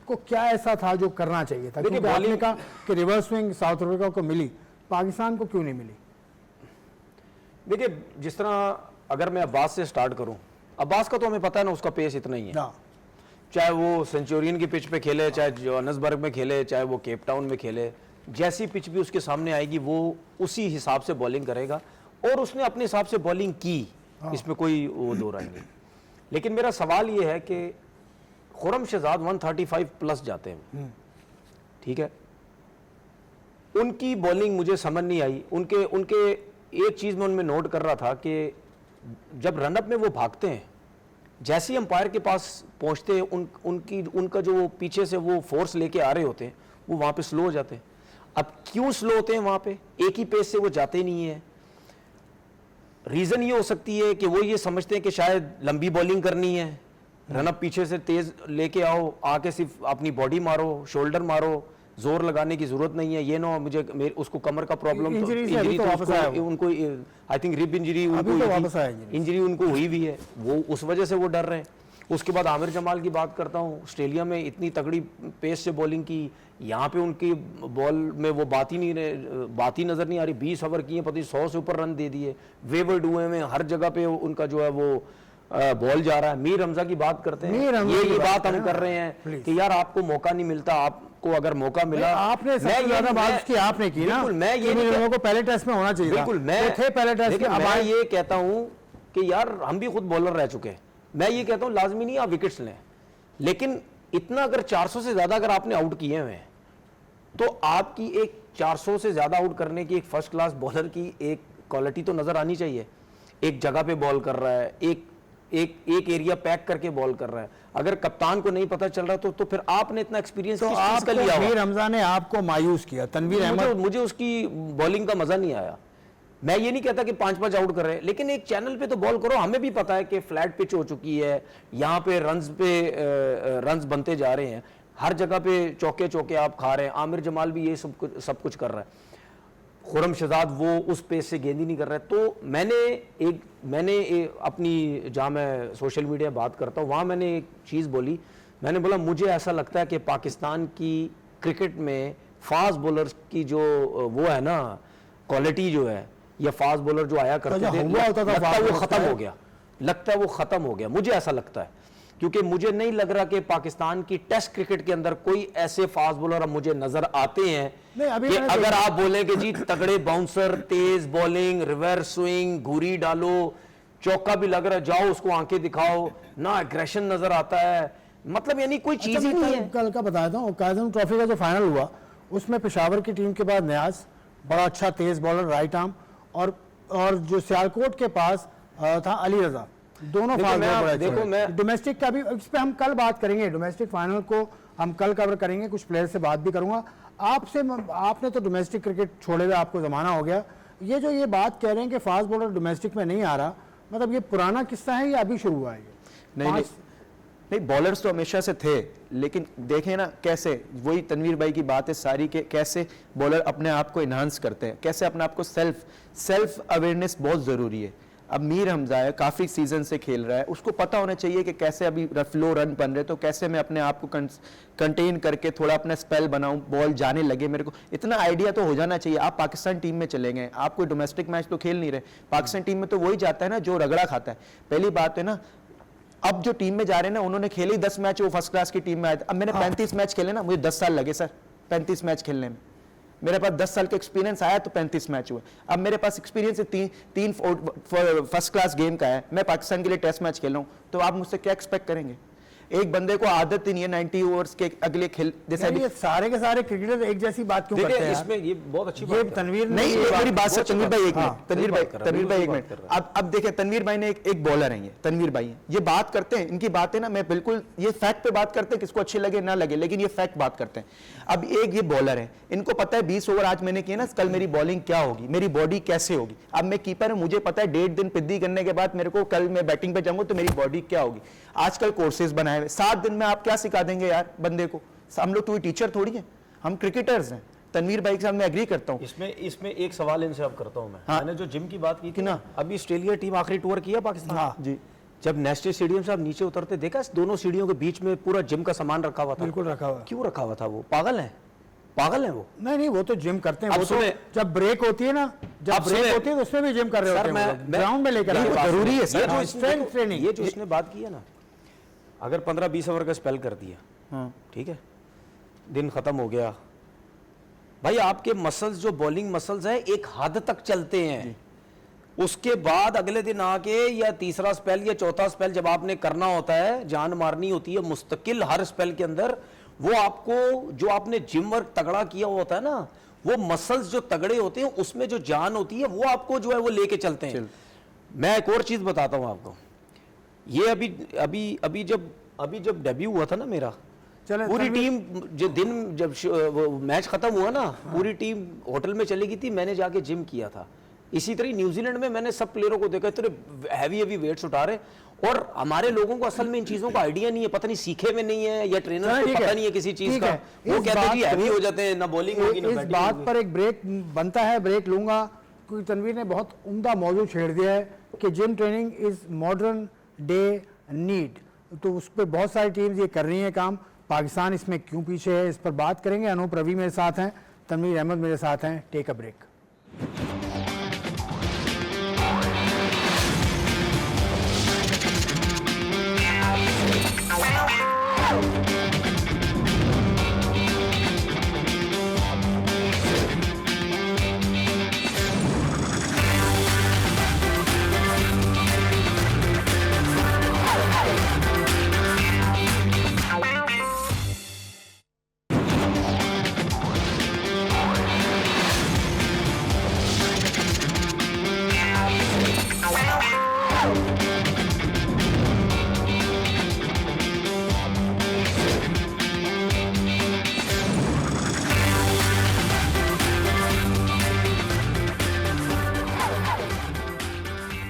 को क्या ऐसा था जो करना चाहिए था? क्योंकि आपने कहा कि रिवर्स स्विंग साउथ अफ्रीका को मिली, पाकिस्तान को क्यों नहीं मिली? देखिए, जिस तरह अगर मैं अब्बास से स्टार्ट करूं, अब्बास का तो हमें पता है ना, उसका पेस इतना ही है। चाहे वो सेंचुरियन की पिच पे खेले, चाहे जोहान्सबर्ग में खेले, चाहे वो केप टाउन में खेले, जैसी पिच भी उसके सामने आएगी वो उसी हिसाब से बॉलिंग करेगा, और उसने अपने हिसाब से बॉलिंग की, इसमें कोई वो दो राय नहीं। लेकिन मेरा सवाल ये है कि खुरम शहजाद 135 प्लस जाते हैं, ठीक है, उनकी बॉलिंग मुझे समझ नहीं आई। उनके एक चीज़ में उनमें नोट कर रहा था कि जब रनअप में वो भागते हैं, जैसे ही अंपायर के पास पहुंचते हैं, उनका जो वो पीछे से वो फोर्स लेके आ रहे होते हैं, वो वहाँ पे स्लो हो जाते हैं। अब क्यों स्लो होते हैं वहाँ पे? एक ही पेस से वो जाते नहीं है। रीज़न ये हो सकती है कि वो ये समझते हैं कि शायद लंबी बॉलिंग करनी है, रनअप पीछे से तेज़ लेके आओ, आके सिर्फ अपनी बॉडी मारो, शोल्डर मारो, जोर लगाने की जरूरत नहीं है। ये ना मुझे उसको कमर का प्रॉब्लम, उनको I think rib injury injury उनको हुई भी है, वो उस वजह से वो डर रहे हैं। उसके बाद आमिर जमाल की बात करता हूँ, ऑस्ट्रेलिया में इतनी तगड़ी पेस से बॉलिंग की, यहाँ पे उनकी बॉल में वो बात ही नजर नहीं आ रही। 20 ओवर किए, पता नहीं 100 से ऊपर रन दे दिए, वेवर्ड हुए में हर जगह पे उनका जो है वो बॉल जा रहा है। मीर हमजा की बात करते हैं, ये बात हम कर रहे हैं कि यार आपको मौका नहीं मिलता, आपको अगर मौका मिला, आपने सबसे ज्यादा बात की आपने की ना, मैं ये लोगों को पहले टेस्ट में होना चाहिए, बिल्कुल मैं थे पहले टेस्ट में। मैं ये कहता हूं कि यार हम भी खुद बॉलर रह चुके हैं, मैं ये कहता हूं लाजमी नहीं आप विकेट्स लें, लेकिन इतना अगर 400 से ज्यादा अगर आपने आउट किए हुए हैं, तो आपकी एक 400 से ज्यादा आउट करने की एक फर्स्ट क्लास बॉलर की एक क्वालिटी तो नजर आनी चाहिए। एक जगह पे बॉल कर रहा है, एक एरिया पैक करके बॉल कर रहा है। अगर कप्तान को नहीं पता चल रहा तो फिर आपने इतना एक्सपीरियंस तो किस चीज का लिया? मीर हमजा ने आपको मायूस किया, तनवीर अहमद, मुझे उसकी बॉलिंग का मजा नहीं आया। मैं ये नहीं कहता कि 5-5 आउट कर रहे हैं, लेकिन एक चैनल पे तो बॉल करो। हमें भी पता है कि फ्लैट पिच हो चुकी है, यहाँ पे रन्स बनते जा रहे हैं, हर जगह पे चौके आप खा रहे हैं। आमिर जमाल भी ये सब कुछ कर रहा है, खुरम शहजाद वो उस पेस से गेंद ही नहीं कर रहा है। तो मैंने अपनी, जहाँ मैं सोशल मीडिया बात करता हूँ, वहाँ मैंने एक चीज़ बोली, मैंने बोला मुझे ऐसा लगता है कि पाकिस्तान की क्रिकेट में फास्ट बॉलर्स की जो वो है ना क्वालिटी जो है, या फास्ट बॉलर जो आया करते थे, लगता है वो ख़त्म हो गया, मुझे ऐसा लगता है। क्योंकि मुझे नहीं लग रहा कि पाकिस्तान की टेस्ट क्रिकेट के अंदर कोई ऐसे फास्ट बॉलर अब मुझे नजर आते हैं कि अगर आप बोले कि जी तगड़े बाउंसर, तेज बॉलिंग, रिवर्स स्विंग, घूरी डालो, चौका भी लग रहा है, जाओ उसको आंखें दिखाओ ना, एग्रेशन नजर आता है, मतलब यानी कोई चीज ही नहीं है। कल का बताया था कायदम ट्रॉफी का जो फाइनल हुआ उसमें पेशावर की टीम के बाद न्याज बड़ा अच्छा तेज बॉलर राइट आर्म, और जो सियालकोट के पास था अली रजा, दोनों डोमेस्टिक का भी इस पे हम कल बात करेंगे, डोमेस्टिक फाइनल को हम कल कवर करेंगे, कुछ प्लेयर से बात भी करूंगा आपसे। आपने तो डोमेस्टिक क्रिकेट छोड़े हुए आपको जमाना हो गया, ये जो ये बात कह रहे हैं कि फास्ट बॉलर डोमेस्टिक में नहीं आ रहा, मतलब ये पुराना किस्सा है या अभी शुरू हुआ है? नहीं, बॉलर्स तो हमेशा से थे, लेकिन देखें ना कैसे, वही तनवीर भाई की बात है सारी के, कैसे बॉलर अपने आप को इन्हांस करते हैं, कैसे अपने आप को सेल्फ अवेयरनेस बहुत ज़रूरी है। अब मीर हमजा है, काफ़ी सीजन से खेल रहा है, उसको पता होना चाहिए कि कैसे अभी फ्लो रन बन रहे, तो कैसे मैं अपने आप को कंटेन करके थोड़ा अपना स्पेल बनाऊं, बॉल जाने लगे, मेरे को इतना आइडिया तो हो जाना चाहिए। आप पाकिस्तान टीम में चले गए, आप कोई डोमेस्टिक मैच तो खेल नहीं रहे, पाकिस्तान टीम में तो वही जाता है ना जो रगड़ा खाता है। पहली बात है ना, अब जो टीम में जा रहे हैं ना, उन्होंने खेले 10 मैच, वो फर्स्ट क्लास की टीम में आए थे। अब मैंने 35 मैच खेले ना, मुझे 10 साल लगे सर 35 मैच खेलने में, मेरे पास 10 साल का एक्सपीरियंस आया तो 35 मैच हुए। अब मेरे पास एक्सपीरियंस तीन फर्स्ट क्लास गेम का है, मैं पाकिस्तान के लिए टेस्ट मैच खेल रहा हूँ, तो आप मुझसे क्या एक्सपेक्ट करेंगे? एक बंदे को आदत ही नहीं है 90 ओवर्स के अगले खेल, जैसे यार अभी ये सारे के सारे क्रिकेटर एक जैसी बात क्यों करते देखिए हैं यार? इसमें ये बहुत अच्छी ये बात है। तनवीर ने नहीं, ये मेरी बात से बहुत तनवीर भाई एक हाँ, मिनट, तनवीर भाई, तनवीर भाई एक मिनट। अब देखिए तनवीर भाई ने एक बॉलर है, ये तनवीर भाई है, ये बात करते हैं, इनकी बातें ना मैं बिल्कुल ये फैक्ट पे बात करते हैं, किसको अच्छी लगे ना लगे, लेकिन ये फैक्ट बात करते हैं। अब एक ये बॉलर है, इनको पता है 20 ओवर आज मैंने किए ना, कल मेरी बॉलिंग क्या होगी, मेरी बॉडी कैसे होगी। अब मैं कीपर हूं, मुझे पता है 1.5 दिन पिद्दी करने के बाद मेरे को कल मैं बैटिंग पे जाऊंगा तो मेरी बॉडी क्या होगी। आजकल कोर्सेज बनाए हुए, 7 दिन में आप क्या सिखा देंगे यार बंदे को। हम लोग कोई टीचर थोड़ी है, हम क्रिकेटर्स हैं। तनवीर भाई के साथ मैं एग्री करता हूँ। इसमें एक सवाल इनसे अब करता हूं मैं। हाँ। मैंने जो जिम की बात की थी ना, ना, अभी ऑस्ट्रेलिया टीम आखिरी टूर किया पाकिस्तान। हाँ। जी। जब नेशनल स्टेडियम से आप नीचे उतरते देखा इस दोनों सीढ़ियों के बीच में पूरा जिम का सामान रखा हुआ था। बिल्कुल रखा हुआ है। क्यों रखा हुआ था? वो पागल है, पागल है वो। नहीं वो तो जिम करते हैं, अब वो तो सुने- जब ब्रेक होती है ना, जब अब ब्रेक सुने- होती है तो उसमें भी जिम कर रहे सर, होते हैं, मैं- ग्राउंड में लेकर ये आते हैं। बात जरूरी है ये सर। जो हाँ, इसने- strength training। ये जो इसने बात की है ना, अगर 15-20 ओवर का स्पेल कर दिया, हाँ। ठीक है, दिन खत्म हो गया भाई, आपके मसल्स जो बॉलिंग मसल्स है एक हद तक चलते हैं। उसके बाद अगले दिन आके या तीसरा स्पेल या चौथा स्पेल जब आपने करना होता है, जान मारनी होती है मुस्तकिल हर स्पेल के अंदर, वो आपको जो आपने जिम वर्क तगड़ा किया हुआ होता है ना, वो मसल्स जो तगड़े होते हैं उसमें जो जान होती है वो आपको जो है वो लेके चलते हैं। मैं एक और चीज बताता हूं आपको, ये अभी जब डेब्यू हुआ था ना मेरा, चले, पूरी तनवीर- टीम जो दिन जब वो मैच खत्म हुआ ना, पूरी टीम होटल में चली गई थी, मैंने जाके जिम किया था। इसी तरह न्यूजीलैंड में मैंने सब प्लेयरों को देखा, इतने हैवी वेट्स उठा रहे, और हमारे लोगों को असल में इन चीजों का आइडिया नहीं है, पता नहीं सीखे में नहीं है या ट्रेनर को ठीक पता है, नहीं है किसी चीज ठीक का। है। वो इस कहते हैं बात जी पे- हैवी हो जाते हैं, ना बॉलिंग होगी ना इस बैटिंग बात होगी। पर एक ब्रेक बनता है, ब्रेक लूंगा, क्योंकि तनवीर ने बहुत उम्दा मौजूद छेड़ दिया है कि gym training is modern day need. तो उस पर बहुत सारी टीम्स ये कर रही हैं काम। पाकिस्तान इसमें क्यों पीछे है, इस पर बात करेंगे। अनूप रवि मेरे साथ हैं, तनवीर अहमद मेरे साथ हैं। Take a break.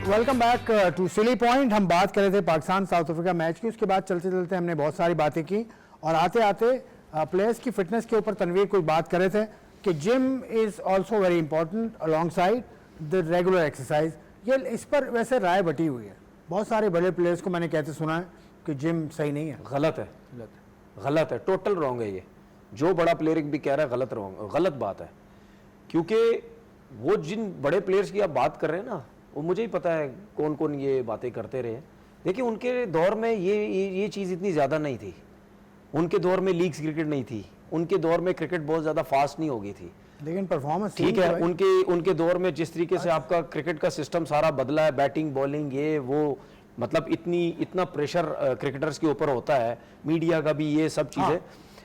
Welcome back to silly point. हम बात कर रहे थे पाकिस्तान साउथ अफ्रीका मैच की, उसके बाद चलते चलते हमने बहुत सारी बातें की, और आते आते प्लेयर्स की फिटनेस के ऊपर तनवीर कोई बात कर रहे थे कि gym is also very important along side the regular exercise. ये इस पर वैसे राय बटी हुई है, बहुत सारे बड़े प्लेयर्स को मैंने कहते सुना है कि जिम सही नहीं है। गलत है, गलत है, टोटल रॉन्ग है ये। जो बड़ा प्लेयर भी कह रहा है गलत रॉन्ग, गलत बात है, क्योंकि वो जिन बड़े प्लेयर्स की आप बात कर रहे हैं ना, वो मुझे ही पता है कौन कौन ये बातें करते रहे। देखिए उनके दौर में ये चीज़ इतनी ज़्यादा नहीं थी, उनके दौर में लीग्स क्रिकेट नहीं थी, उनके दौर में क्रिकेट बहुत ज़्यादा फास्ट नहीं हो गई थी, लेकिन परफॉर्मेंस ठीक है। उनके दौर में जिस तरीके से आपका क्रिकेट का सिस्टम सारा बदला है, बैटिंग बॉलिंग ये वो, मतलब इतना प्रेशर क्रिकेटर्स के ऊपर होता है, मीडिया का भी, ये सब चीज़ें।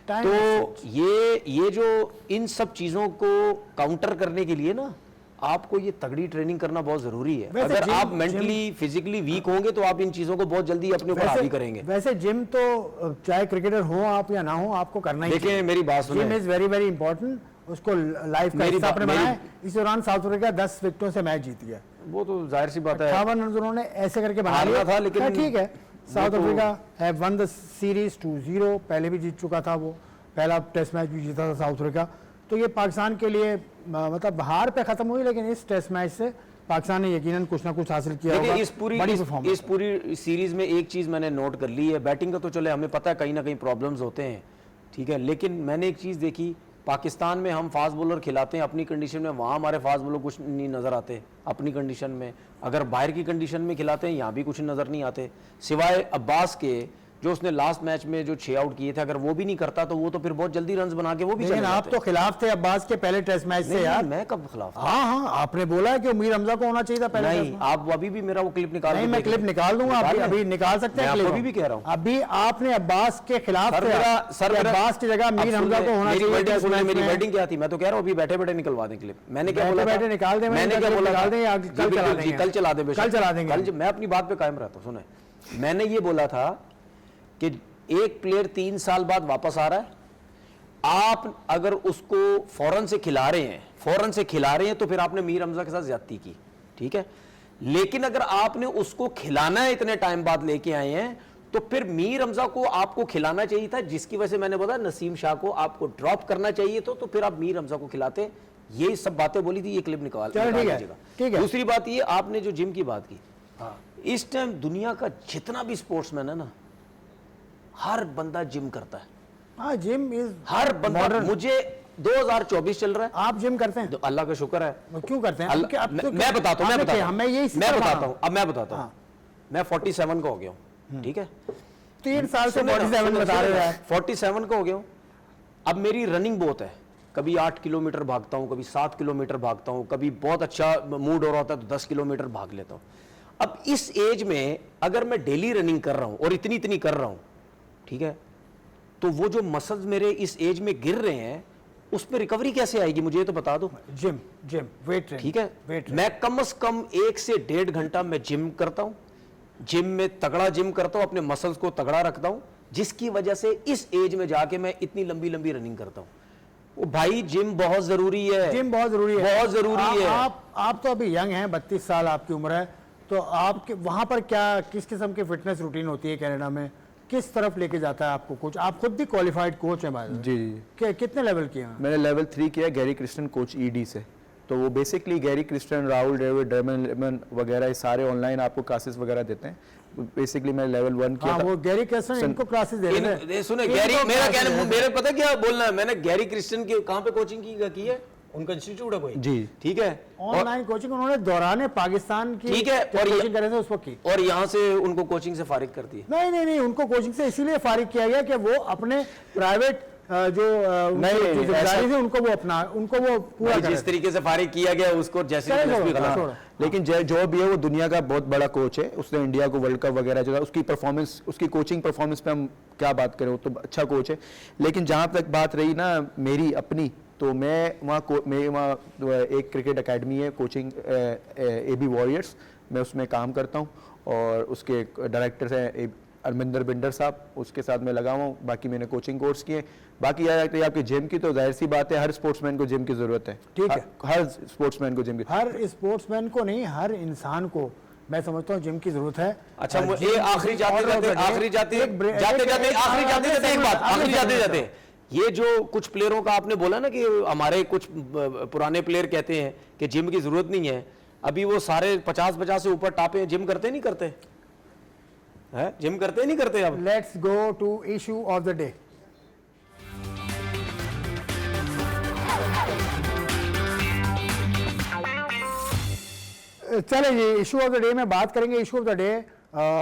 time तो ये जो इन सब चीज़ों को काउंटर करने के लिए ना, आपको ये तगड़ी ट्रेनिंग करना बहुत जरूरी है। वैसे अगर जिम- आप मेंटली फिजिकली वीक होंगे तो आप इन चीज़ों को बहुत जल्दी अपने ऊपर हावी करेंगे। वैसे जिम तो चाहे क्रिकेटर हो आप या ना हो, आपको करना ही देखिए मेरी बात जिम सुनिए, इज वेरी वेरी इंपॉर्टेंट। उसको लाइफ का मेरी हिस्सा आपने बात- बनाया। इस दौरान साउथ अफ्रीका 10 विकेटों से मैच जीत गया, वो तो जाहिर सी बात है, 58 रन उन्होंने ऐसे करके बना हारना लिया था, लेकिन खैर ठीक है। साउथ तो- Africa have one the series 2-0, पहले भी जीत चुका था, वो पहला टेस्ट मैच भी जीता था साउथ अफ्रीका। तो ये पाकिस्तान के लिए मतलब हार पे खत्म हुई, लेकिन इस टेस्ट मैच से पाकिस्तान ने यकीनन कुछ ना कुछ हासिल किया देखिए होगा। इस बड़ी परफॉर्मेंस इस पूरी सीरीज में एक चीज मैंने नोट कर ली है, बैटिंग का तो चले हमें पता है कहीं ना कहीं प्रॉब्लम्स होते हैं, ठीक है, लेकिन मैंने एक चीज देखी, पाकिस्तान में हम फास्ट बॉलर खिलाते हैं अपनी कंडीशन में, वहाँ हमारे फास्ट बॉलर कुछ नहीं नज़र आते अपनी कंडीशन में। अगर बाहर की कंडीशन में खिलाते हैं यहाँ भी कुछ नज़र नहीं आते, सिवाय अब्बास के जो उसने लास्ट मैच में जो 6 आउट किए थे, अगर वो भी नहीं करता तो वो तो फिर बहुत जल्दी रन बना के वो भी लेकिन चले आप जाते। तो खिलाफ थे अब्बास के पहले टेस्ट मैच से नहीं, यार। मैं कब खिलाफ था? हाँ हाँ, आपने बोला है कि उमीर हमजा को होना चाहिए था पहले नहीं, टेस्ट में। आप अभी भी मेरा वो क्लिप निकाल नहीं, के मैं देख क्लिप लें। निकाल दूंगा, अभी निकाल अभी लें। निकाल सकते हैं मैं क्लिप। आपको अभी भी कह रहा हूँ। अभी आपने अब्बास के खिलाफ थे सर कि अब्बास की जगह मीर हमजा को होना चाहिए। वर्डिंग सुने, मेरी में। वर्डिंग क्या थी? मैं तो कह रहा हूँ अभी बैठे बैठे निकलवा दें क्लिप। मैंने क्या बोला था? बैठे निकाल दें, मैंने क्या बोला? निकाल दें या जी, कल चला बिल्कुल जी, देंगे। कल चला दें, कल चला देंगे। कल मैं अपनी बात पे कायम रहता हूँ। सुने, मैंने ये बोला था कि एक प्लेयर 3 साल बाद वापस आ रहा है, आप अगर उसको फौरन से खिला रहे हैं तो फिर आपने मीर हमजा के साथ ज्यादती की, ठीक है। लेकिन अगर आपने उसको खिलाना है, इतने टाइम बाद लेके आए हैं, तो फिर मीर हमजा को आपको खिलाना चाहिए था, जिसकी वजह से मैंने बोला नसीम शाह को आपको ड्रॉप करना चाहिए तो फिर आप मीर हमजा को खिलाते। ये सब बातें बोली थी, ये क्लिप निकाल ठीक है। दूसरी बात ये, आपने जो जिम की बात की, इस टाइम दुनिया का जितना भी स्पोर्ट्समैन है ना, हर बंदा जिम करता है। हाँ, जिम इज हर बंदा। मुझे 2024 चल रहा है, आप जिम करते हैं तो अल्लाह का शुक्र है। क्यों करते हैं? अल्लाह- अब तो मैं बताता हूँ, मैं बताता हूँ। मैं 47 का हो गया हूँ, ठीक है। 3 साल से 47 बता रहे हैं। 47 का हो गया हूँ। अब मेरी रनिंग बहुत है, कभी 8 किलोमीटर भागता हूँ, कभी 7 किलोमीटर भागता हूँ, कभी बहुत अच्छा मूड हो रहा होता है तो 10 किलोमीटर भाग लेता हूँ। अब इस एज में अगर मैं डेली रनिंग कर रहा हूँ और इतनी इतनी कर रहा हूँ, ठीक है, तो वो जो मसल्स मेरे इस एज में गिर रहे हैं उस पर रिकवरी कैसे आएगी? मुझे ये तो बता दो। जिम वेट ट्रेनिंग, ठीक है, मैं कम से कम 1 से 1.5 घंटा मैं जिम करता हूं। जिम में तगड़ा जिम करता हूं, अपने मसल्स को तगड़ा रखता हूं, जिसकी वजह से इस एज में जाके मैं इतनी लंबी लंबी रनिंग करता हूं। वो भाई जिम बहुत जरूरी है, जिम बहुत जरूरी है, बहुत जरूरी है। आप तो अभी यंग हैं, 32 साल आपकी उम्र है, तो आपके वहां पर क्या किस किस्म की फिटनेस रूटीन होती है कनाडा में? किस तरफ लेके जाता है आपको कोच? आप खुद भी क्वालिफाइड कोच हैं भाई? जी। कितने लेवल किए हैं? मैंने लेवल 3 किया गैरी क्रिस्टन कोच ईडी से। तो वो बेसिकली गैरी क्रिस्टन, राहुल डेविड, डर्मन लेमन वगैरह ये सारे ऑनलाइन आपको क्लासेस वगैरह देते हैं। बेसिकली मैंने लेवल 1 किया था। वो गैरी क्रिस्टन इनको क्लासेस दे रहे हैं। सुने, गैरी मेरा कहना, मेरे पता क्या बोलना है, मैंने गैरी क्रिस्टन की कहां पे कोचिंग की है? उनका इंस्टीट्यूट है कोई? जी, ठीक है। ऑनलाइन कोचिंग उन्होंने दौरान पाकिस्तान की, ठीक है, और कोचिंग कर रहे थे उस वक्त की, और यहाँ से उनको कोचिंग से फारिग कर दिया। नहीं, उनको कोचिंग से इसीलिए फारिग किया गया कि वो अपने प्राइवेट जो जिम्मेदारी थी उनको वो पूरा जिस तरीके से फारिग किया गया उसको जैसे लेकिन जो भी है वो दुनिया का बहुत बड़ा कोच है। उसने इंडिया को वर्ल्ड कप वगैरह जो उसकी परफॉर्मेंस, उसकी कोचिंग परफॉर्मेंस पे हम क्या बात करें, वो तो अच्छा कोच है। लेकिन जहाँ तक बात रही ना मेरी अपनी, तो मैं वहाँ एक क्रिकेट एकेडमी है कोचिंग, AB वॉरियर्स, मैं उसमें काम करता हूँ और उसके डायरेक्टर हैं अरमिंदर बिंडर साहब, उसके साथ मैं लगा हुआ हूँ। बाकी मैंने कोचिंग कोर्स किए। बाकी यार आपकी जिम की तो जाहिर सी बात है, हर स्पोर्ट्समैन को जिम की जरूरत है। ठीक है, हर स्पोर्ट्समैन को जिम की, हर स्पोर्ट्समैन को नहीं, हर इंसान को मैं समझता हूँ जिम की जरूरत है। अच्छा, ये आखिरी जाते ये जो कुछ प्लेयरों का आपने बोला ना कि हमारे कुछ पुराने प्लेयर कहते हैं कि जिम की जरूरत नहीं है, अभी वो सारे 50 से ऊपर टापे जिम करते नहीं करते है? जिम करते नहीं करते? अब let's go to issue of the day. चले जी, इशू ऑफ द डे में बात करेंगे। इशू ऑफ द डे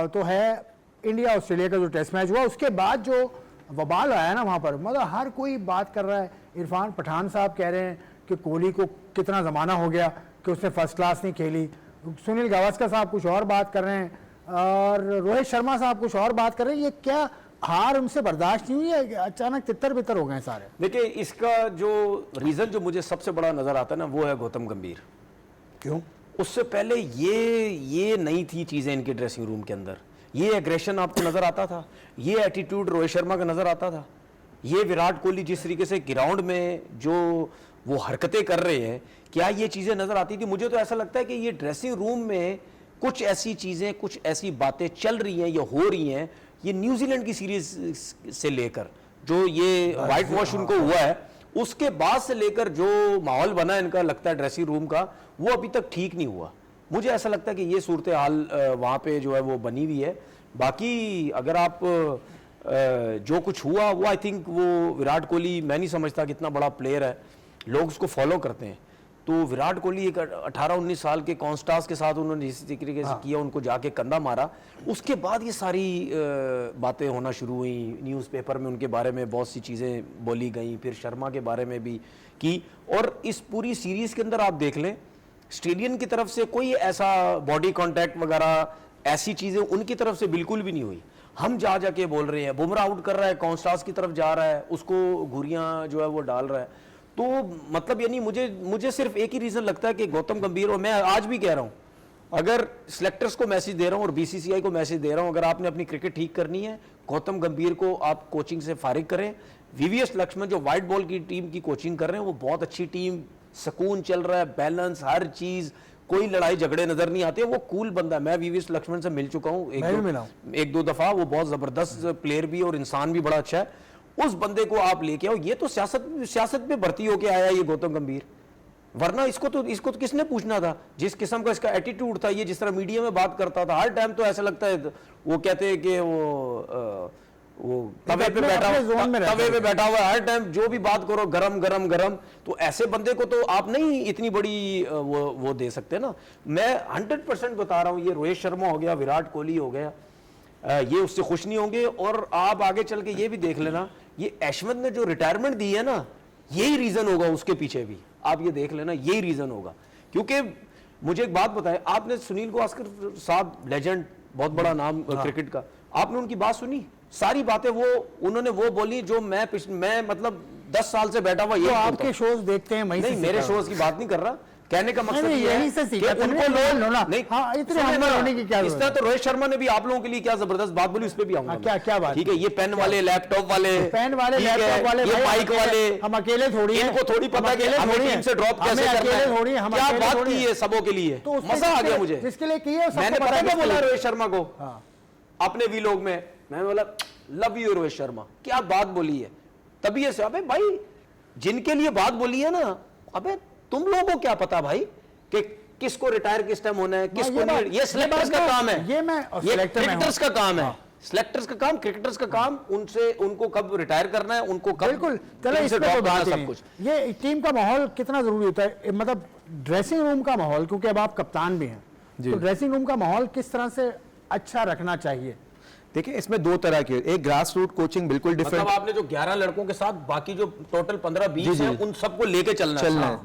तो है इंडिया ऑस्ट्रेलिया का जो टेस्ट मैच हुआ, उसके बाद जो वबाल आया ना वहाँ पर, मतलब हर कोई बात कर रहा है। इरफान पठान साहब कह रहे हैं कि कोहली को कितना ज़माना हो गया कि उसने फर्स्ट क्लास नहीं खेली। सुनील गावस्कर साहब कुछ और बात कर रहे हैं और रोहित शर्मा साहब कुछ और बात कर रहे हैं। ये क्या हार उनसे बर्दाश्त नहीं हुई है? अचानक तितर बितर हो गए सारे। देखिए, इसका जो रीज़न जो मुझे सबसे बड़ा नज़र आता है ना, वो है गौतम गंभीर। क्यों? उससे पहले ये नहीं थी चीज़ें इनके ड्रेसिंग रूम के अंदर। ये एग्रेशन आपको नज़र आता था, ये एटीट्यूड रोहित शर्मा का नज़र आता था, ये विराट कोहली जिस तरीके से ग्राउंड में जो वो हरकतें कर रहे हैं, क्या ये चीज़ें नज़र आती थी? मुझे तो ऐसा लगता है कि ये ड्रेसिंग रूम में कुछ ऐसी चीज़ें, कुछ ऐसी बातें चल रही हैं या हो रही हैं, ये न्यूजीलैंड की सीरीज से लेकर जो ये वाइट वॉश उनको हुआ है, उसके बाद से लेकर जो माहौल बना इनका लगता है ड्रेसिंग रूम का, वो अभी तक ठीक नहीं हुआ। मुझे ऐसा लगता है कि ये सूरत हाल वहाँ पे जो है वो बनी हुई है। बाकी अगर आप जो कुछ हुआ वो आई थिंक वो विराट कोहली, मैं नहीं समझता कितना बड़ा प्लेयर है, लोग उसको फॉलो करते हैं, तो विराट कोहली एक 18-19 साल के कॉन्स्टास के साथ उन्होंने जिस तरीके से किया, उनको जाके कंधा मारा, उसके बाद ये सारी बातें होना शुरू हुई, न्यूज़पेपर में उनके बारे में बहुत सी चीज़ें बोली गई, फिर शर्मा के बारे में भी की। और इस पूरी सीरीज़ के अंदर आप देख लें, ऑस्ट्रेलियन की तरफ से कोई ऐसा बॉडी कांटेक्ट वगैरह ऐसी चीज़ें उनकी तरफ से बिल्कुल भी नहीं हुई। हम जाके बोल रहे हैं, बुमराह आउट कर रहा है, कॉन्स्टास की तरफ जा रहा है, उसको घुरियाँ जो है वो डाल रहा है। तो मतलब यानी मुझे सिर्फ एक ही रीज़न लगता है कि गौतम गंभीर, और मैं आज भी कह रहा हूँ, अगर सिलेक्टर्स को मैसेज दे रहा हूँ और बीसीसीआई को मैसेज दे रहा हूँ, अगर आपने अपनी क्रिकेट ठीक करनी है, गौतम गंभीर को आप कोचिंग से फारिग करें। वीवीएस लक्ष्मण जो वाइट बॉल की टीम की कोचिंग कर रहे हैं, वो बहुत अच्छी टीम, सुकून चल रहा है, बैलेंस, हर चीज़, कोई लड़ाई झगड़े नजर नहीं आते, वो कूल बंदा है। मैं वीवीएस लक्ष्मण से मिल चुका हूँ एक दो दफा, वो बहुत जबरदस्त प्लेयर भी और इंसान भी बड़ा अच्छा है। उस बंदे को आप लेके आओ। ये तो सियासत में भर्ती होके आया ये गौतम गंभीर, वरना इसको तो किसने पूछना था? जिस किस्म का इसका एटीट्यूड था, ये जिस तरह मीडिया में बात करता था हर टाइम, तो ऐसा लगता है वो कहते हैं कि वो तवे पे बैठा हुआ है हर टाइम, जो भी बात करो गरम गरम गरम। तो ऐसे बंदे को तो आप नहीं इतनी बड़ी वो दे सकते ना। मैं 100% बता रहा हूँ, ये रोहित शर्मा हो गया, विराट कोहली हो गया, ये उससे खुश नहीं होंगे। और आप आगे चल के ये भी देख लेना, ये ऐशमत ने जो रिटायरमेंट दी है ना, यही रीजन होगा उसके पीछे भी, आप ये देख लेना, यही रीजन होगा। क्योंकि मुझे एक बात बताएं, आपने सुनील गावस्कर साहब, लेजेंड, बहुत बड़ा नाम क्रिकेट का, आपने उनकी बात सुनी? सारी बातें उन्होंने वो बोली जो मैं मतलब 10 साल से बैठा हुआ ये आपके शोज देखते हैं, नहीं मेरे शोज की बात नहीं कर रहा, कहने का मकसद ये है कि उनको नहीं, हाँ, इतने होने की क्या इस तरह तो रोहित शर्मा ने भी आप लोगों के लिए क्या जबरदस्त बात बोली, उस पर भी आऊंगा। क्या बात? ठीक है, ये पेन वाले, लैपटॉप वाले, लैपटॉप वाले, ये बाइक वाले, हम अकेले थोड़ी हैं, इनको थोड़ी पता कि हमें टीम से ड्रॉप कैसे करना है, क्या बात की है सबों के लिए, मजा आ गया मुझे। जिसके लिए किए मैंने पता क्या बोला रोहित शर्मा को अपने वीलॉग में, मैंने बोला लव यू रोहित शर्मा, क्या बात बोली है। तभी ऐसे, अबे भाई जिनके लिए बात बोली है ना, अबे तुम लोगों को क्या पता भाई कि किसको रिटायर किस टाइम होना है, किसको नहीं, ये सिलेक्टर्स का काम है, ये क्रिकेटर्स का काम है, सिलेक्टर्स का काम, क्रिकेटर्स का काम, उनको कब रिटायर करना है, उनको कब, बिल्कुल। चलो इस पे बात सब कुछ, ये टीम का माहौल कितना जरूरी होता है, मतलब ड्रेसिंग रूम का माहौल, क्योंकि अब आप कप्तान भी हैं, तो ड्रेसिंग रूम का माहौल किस तरह से अच्छा रखना चाहिए? देखिए, इसमें दो तरह की, एक ग्रास रूट कोचिंग बिल्कुल डिफरेंट, मतलब आपने जो 11 लड़कों के साथ बाकी जो टोटल 15-20 हैं, उन सबको लेके चलना है।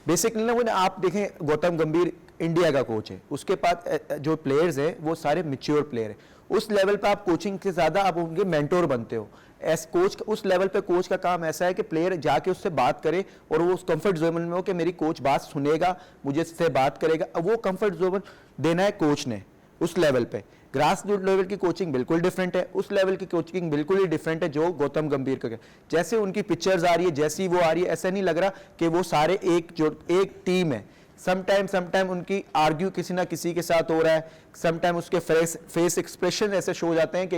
बेसिकली ना, आप देखें गौतम गंभीर इंडिया का कोच है, उसके पास जो प्लेयर्स हैं वो सारे मैच्योर प्लेयर हैं। उस लेवल पे आप कोचिंग से ज्यादा आप उनके मेंटोर बनते हो। एस कोच, उस लेवल पे कोच का काम ऐसा है कि प्लेयर जाके उससे बात करे और वो उस कंफर्ट जोन में हो कि मेरी कोच बात सुनेगा, मुझे इससे बात करेगा, वो कंफर्ट जोन देना है कोच ने उस लेवल पे। ग्रास रूट लेवल की कोचिंग बिल्कुल डिफरेंट है, उस लेवल की कोचिंग बिल्कुल ही डिफरेंट है जो गौतम गंभीर का। जैसे उनकी पिक्चर्स आ रही है, जैसी वो आ रही है, ऐसा नहीं लग रहा कि वो सारे एक टीम है। समटाइम उनकी आर्ग्यू किसी ना किसी के साथ हो रहा है, समटाइम उसके फेस एक्सप्रेशन ऐसे शो जाते हैं कि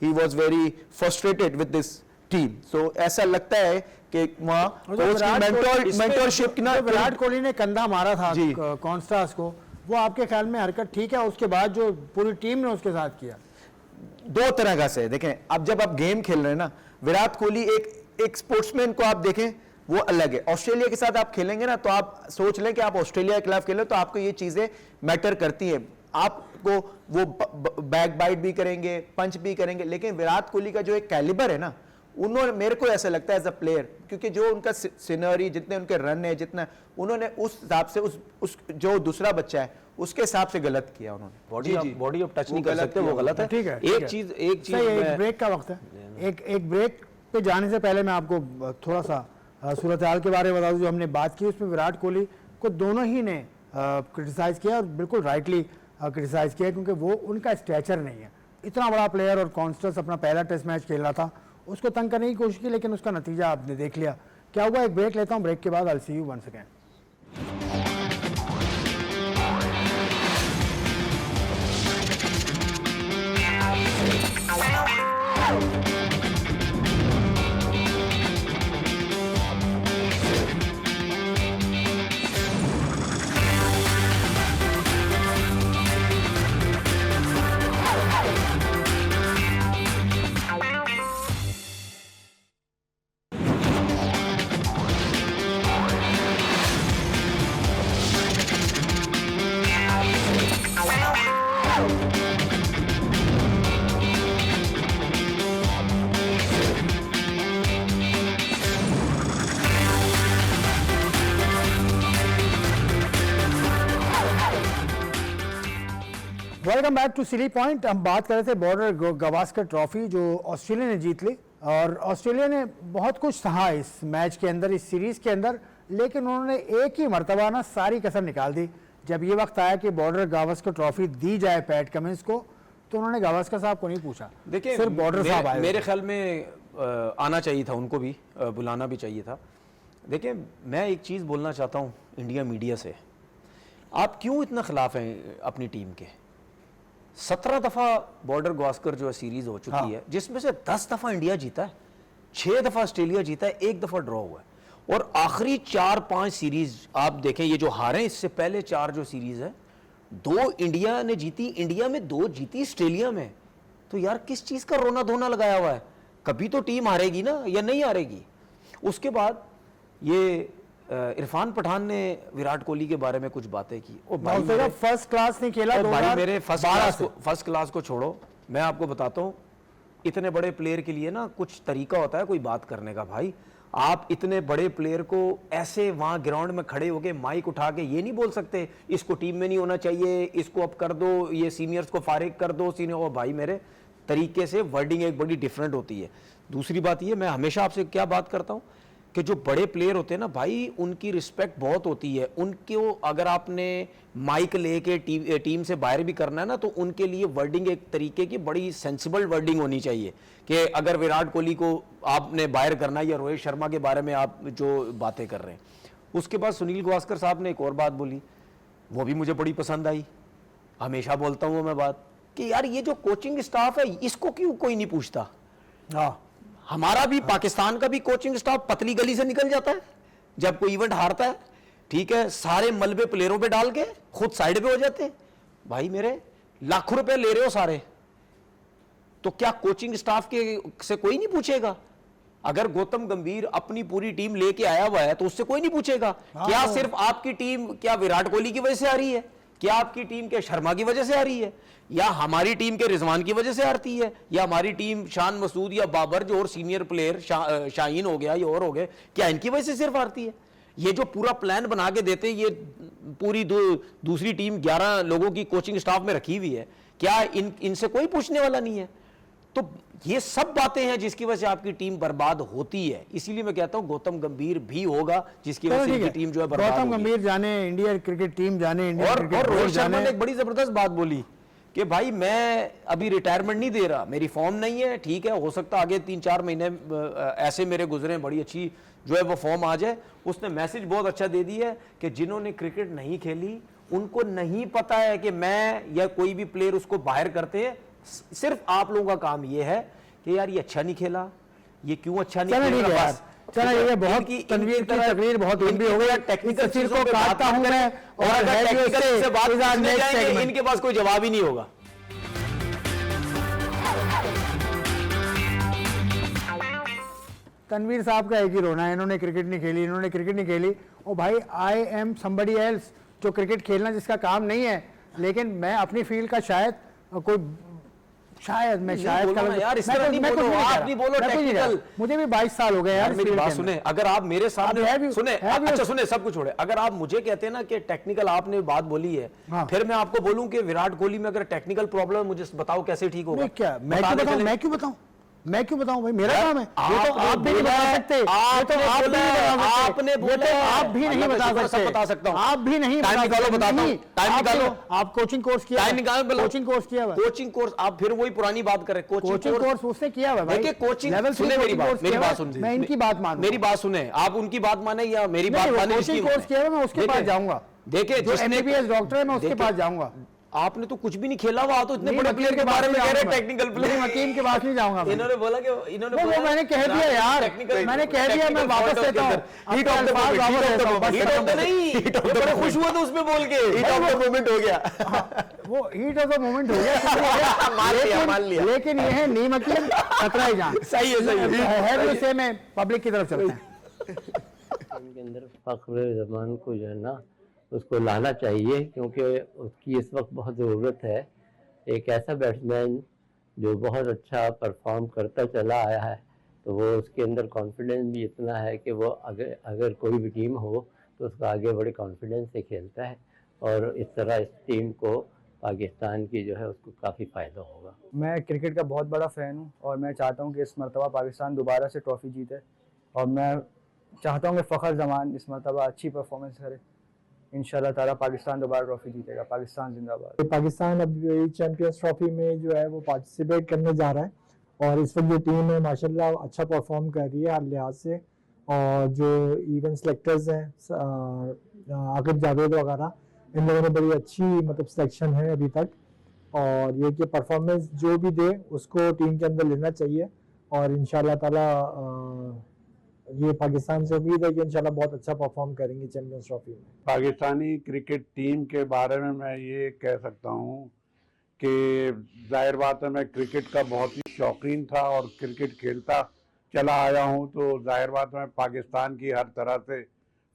he was very frustrated with this team. So ऐसा लगता है कि वहाँ कोच की मेंटरशिप की ना, विराट कोहली ने कंधा मारा था कॉन्स्टास को, वो आपके ख्याल में हरकत ठीक है? उसके बाद जो पूरी टीम ने उसके साथ किया, दो तरह का से देखें। अब जब आप गेम खेल रहे हैं ना, विराट कोहली एक स्पोर्ट्समैन को आप देखें, वो अलग है। ऑस्ट्रेलिया के साथ आप खेलेंगे ना, तो आप सोच लें कि आप ऑस्ट्रेलिया के खिलाफ खेलें, तो आपको ये चीजें मैटर करती हैं। आपको वो बैक बाइट भी करेंगे, पंच भी करेंगे, लेकिन विराट कोहली का जो एक कैलिबर है ना, उन्होंने, मेरे को ऐसा लगता है एज अ प्लेयर, क्योंकि जो उनका सीनरी, जितने उनके रन है, जितना उन्होंने उस हिसाब से उस जो दूसरा बच्चा है उसके हिसाब से गलत किया उन्होंने। बॉडी ऑफ टच नहीं कर सकते, वो गलत है। ठीक है, एक चीज एक ब्रेक का वक्त है, एक ब्रेक पे जाने से पहले मैं आपको थोड़ा सा सूरत हाल के बारे में बता दूं। जो हमने बात की उसमें विराट कोहली को दोनों ही ने क्रिटिसाइज किया, और बिल्कुल राइटली क्रिटिसाइज किया, क्योंकि वो उनका स्टैचर नहीं है। इतना बड़ा प्लेयर, और कॉन्स्टेंस अपना पहला टेस्ट मैच खेल रहा था, उसको तंग करने की कोशिश की, लेकिन उसका नतीजा आपने देख लिया क्या हुआ। एक ब्रेक लेता हूं, ब्रेक के बाद I will see you once again. Welcome back to silly point. हम बात कर रहे थे बॉर्डर गावस्कर ट्रॉफी जो ऑस्ट्रेलिया ने जीत ली, और ऑस्ट्रेलिया ने बहुत कुछ सहा इस मैच के अंदर, इस सीरीज के अंदर, लेकिन उन्होंने एक ही मर्तबा ना सारी कसर निकाल दी। जब ये वक्त आया कि बॉर्डर गावस्कर ट्रॉफी दी जाए पैट कमिंस को, तो उन्होंने गावस्कर साहब को नहीं पूछा, देखिए सिर्फ बॉर्डर साहब आए। मेरे ख्याल में आना चाहिए था, उनको भी बुलाना भी चाहिए था। देखिए मैं एक चीज़ बोलना चाहता हूँ इंडिया मीडिया से, आप क्यों इतना खिलाफ हैं अपनी टीम के? 17 दफ़ा बॉर्डर गावस्कर जो है सीरीज हो चुकी है, जिसमें से 10 दफ़ा इंडिया जीता है, 6 दफ़ा ऑस्ट्रेलिया जीता है, 1 दफ़ा ड्रॉ हुआ है। और आखिरी 4-5 सीरीज आप देखें, ये जो हारे इससे पहले 4 जो सीरीज है, 2 इंडिया ने जीती, इंडिया में 2 जीती ऑस्ट्रेलिया में। तो यार किस चीज़ का रोना धोना लगाया हुआ है? कभी तो टीम हारेगी ना, या नहीं हारेगी। उसके बाद ये इरफान पठान ने विराट कोहली के बारे में कुछ बातें की। ओ भाई मेरे फर्स्ट क्लास नहीं खेला, भाई मेरे फर्स्ट क्लास को छोड़ो, मैं आपको बताता हूँ, इतने बड़े प्लेयर के लिए ना कुछ तरीका होता है कोई बात करने का। भाई आप इतने बड़े प्लेयर को ऐसे वहां ग्राउंड में खड़े होके माइक उठा के ये नहीं बोल सकते इसको टीम में नहीं होना चाहिए, इसको अब कर दो, ये सीनियर्स को फारिग कर दो, सीनियर। ओ भाई मेरे तरीके से वर्डिंग एक बड़ी डिफरेंट होती है। दूसरी बात ये, मैं हमेशा आपसे क्या बात करता हूँ कि जो बड़े प्लेयर होते हैं ना भाई, उनकी रिस्पेक्ट बहुत होती है। उनको अगर आपने माइक लेके टीम से बाहर भी करना है ना, तो उनके लिए वर्डिंग एक तरीके की बड़ी सेंसिबल वर्डिंग होनी चाहिए कि अगर विराट कोहली को आपने बाहर करना है या रोहित शर्मा के बारे में आप जो बातें कर रहे हैं। उसके बाद सुनील गावस्कर साहब ने एक और बात बोली, वो भी मुझे बड़ी पसंद आई। हमेशा बोलता हूँ मैं बात कि यार ये जो कोचिंग स्टाफ है इसको क्यों कोई नहीं पूछता। हमारा भी पाकिस्तान का भी कोचिंग स्टाफ पतली गली से निकल जाता है जब कोई इवेंट हारता है, ठीक है, सारे मलबे प्लेयरों पे डाल के खुद साइड पे हो जाते हैं। भाई मेरे लाखों रुपए ले रहे हो सारे, तो क्या कोचिंग स्टाफ के से कोई नहीं पूछेगा? अगर गौतम गंभीर अपनी पूरी टीम लेके आया हुआ है तो उससे कोई नहीं पूछेगा क्या सिर्फ आपकी टीम क्या विराट कोहली की वजह से आ रही है, क्या आपकी टीम के शर्मा की वजह से आ रही है, या हमारी टीम के रिजवान की वजह से आती है, या हमारी टीम शान मसूद या बाबर जो और सीनियर प्लेयर शाहीन हो गया या और हो गए, क्या इनकी वजह से सिर्फ आती है? ये जो पूरा प्लान बना के देते हैं, ये पूरी दूसरी टीम 11 लोगों की कोचिंग स्टाफ में रखी हुई है, क्या इनसे कोई पूछने वाला नहीं है? तो ये सब बातें हैं जिसकी वजह से आपकी टीम बर्बाद होती है। इसीलिए मैं कहता हूं गौतम गंभीर भी होगा जिसकी वजह से इनकी टीम जो है बर्बाद होगी। गौतम गंभीर जाने, इंडिया क्रिकेट टीम जाने, और रोहित शर्मा ने एक बड़ी जबरदस्त बात बोली कि भाई मैं अभी रिटायरमेंट नहीं दे रहा, मेरी फॉर्म नहीं है, ठीक है, हो सकता आगे 3-4 महीने ऐसे मेरे गुजरे, बड़ी अच्छी जो है वो फॉर्म आ जाए। उसने मैसेज बहुत अच्छा दे दिया है कि जिन्होंने क्रिकेट नहीं खेली उनको नहीं पता है कि मैं या कोई भी प्लेयर उसको बाहर करते हैं। सिर्फ आप लोगों का काम ये है कि यार ये अच्छा नहीं खेला, ये क्यों अच्छा नहीं खेला। चला ये बहुत तनवीर की तकरीर बहुत लंबी हो गई, टेक्निकल चीज को काटता हूं मैं, और टेक्निकल से बात करने जाएंगे इनके पास कोई जवाब ही नहीं होगा। तनवीर साहब का एक ही रोना है, इन्होंने क्रिकेट नहीं खेली, इन्होंने क्रिकेट नहीं खेली। ओ भाई आई एम समबडी एल्स, जो क्रिकेट खेलना जिसका काम नहीं है, लेकिन मैं अपनी फील्ड का शायद मैं यार इस तरह नहीं बोलो, आप नहीं बोलो टेक्निकल। मुझे भी 22 साल हो गए यार। मेरी बात सुने, अगर आप मेरे सामने सुने, अच्छा सुने, सब कुछ छोड़े, अगर आप मुझे कहते हैं ना कि टेक्निकल आपने बात बोली है, फिर मैं आपको बोलूं कि विराट कोहली में अगर टेक्निकल प्रॉब्लम, मुझे बताओ कैसे ठीक होगा? क्या मैं क्यों बताऊं भाई, मेरा काम है। ये तो आप भी नहीं बता सकते, आपने बोला, आप भी नहीं बता सकते, बता सकता हूं, आप भी नहीं टाइम निकालो, बताता हूं, टाइम निकालो। आप कोचिंग कोर्स किया, टाइम निकालो, कोचिंग कोर्स किया हुआ, कोचिंग कोर्स, आप फिर वही पुरानी बात कर रहे हैं। कोचिंग कोर्स उसने किया हुआ भाई। देखिए कोचिंग, सुने मेरी बात सुन, मैं इनकी बात मानूं, मेरी बात सुने, आप उनकी बात माने या मेरी बात माने? कोचिंग कोर्स किया हुआ, मैं उसके पास जाऊंगा। देखिए जो एमबीबीएस डॉक्टर है मैं उसके पास जाऊंगा। आपने तो कुछ भी नहीं खेला हुआ, तो इतने बड़े प्लेयर के बारे में कह रहे हैं टेक्निकल प्लेयर। हकीम के पास नहीं जाऊंगा। इन्होंने बोला कि इन्होंने वो मैंने कह दिया यार, मैंने कह दिया, मैं वापस लेता हूं। हीट ऑफ द बड़े खुश हुआ था उसमें बोल के, हीट ऑफ द मोमेंट हो गया। वो हीट ऑफ द मोमेंट हो गया, मान लिया। लेकिन ये है नीम हकीम खतरा ही जान। सही है से मैं पब्लिक की तरफ चलता है। के अंदर फख्र ज़मान को जो है ना उसको लाना चाहिए, क्योंकि उसकी इस वक्त बहुत ज़रूरत है। एक ऐसा बैट्समैन जो बहुत अच्छा परफॉर्म करता चला आया है, तो वो उसके अंदर कॉन्फिडेंस भी इतना है कि वो अगर कोई भी टीम हो तो उसका आगे बड़े कॉन्फिडेंस से खेलता है, और इस तरह इस टीम को पाकिस्तान की जो है उसको काफ़ी फ़ायदा होगा। मैं क्रिकेट का बहुत बड़ा फ़ैन हूँ और मैं चाहता हूँ कि इस मरतबा पाकिस्तान दोबारा से ट्रॉफ़ी जीते और मैं चाहता हूँ कि फ़खर जमान इस मरतबा अच्छी परफॉर्मेंस करे। इंशाल्लाह ताला पाकिस्तान दोबारा ट्रॉफ़ी जीतेगा। पाकिस्तान जिंदाबाद। पाकिस्तान अभी चैंपियंस ट्रॉफी में जो है वो पार्टिसिपेट करने जा रहा है और इस वक्त जो टीम है माशाल्लाह अच्छा परफॉर्म कर रही है हर लिहाज से, और जो इवेंट सेलेक्टर्स हैं आकिब जावेद वगैरह, इन लोगों ने बड़ी अच्छी मतलब सिलेक्शन है अभी तक, और ये कि परफॉर्मेंस जो भी दे उसको टीम के अंदर लेना चाहिए और इंशाल्लाह ताला ये पाकिस्तान से उम्मीद है कि इंशाल्लाह बहुत अच्छा परफॉर्म करेंगे चैंपियंस ट्रॉफी में। पाकिस्तानी क्रिकेट टीम के बारे में मैं ये कह सकता हूँ कि जाहिर बात है मैं क्रिकेट का बहुत ही शौकीन था और क्रिकेट खेलता चला आया हूँ, तो जाहिर बात है मैं पाकिस्तान की हर तरह से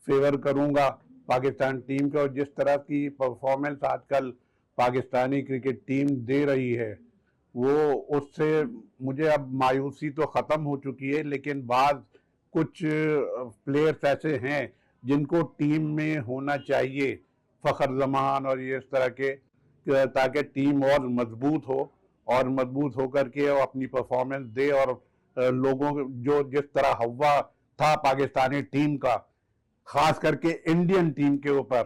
फेवर करूँगा पाकिस्तान टीम के, और जिस तरह की परफॉर्मेंस आजकल पाकिस्तानी क्रिकेट टीम दे रही है वो उससे मुझे अब मायूसी तो ख़त्म हो चुकी है, लेकिन बाद कुछ प्लेयर्स ऐसे हैं जिनको टीम में होना चाहिए, फ़खर जमान और ये इस तरह के, ताकि टीम और मजबूत हो और मजबूत होकर के वो अपनी परफॉर्मेंस दे और लोगों जो जिस तरह हवा था पाकिस्तानी टीम का खास करके इंडियन टीम के ऊपर,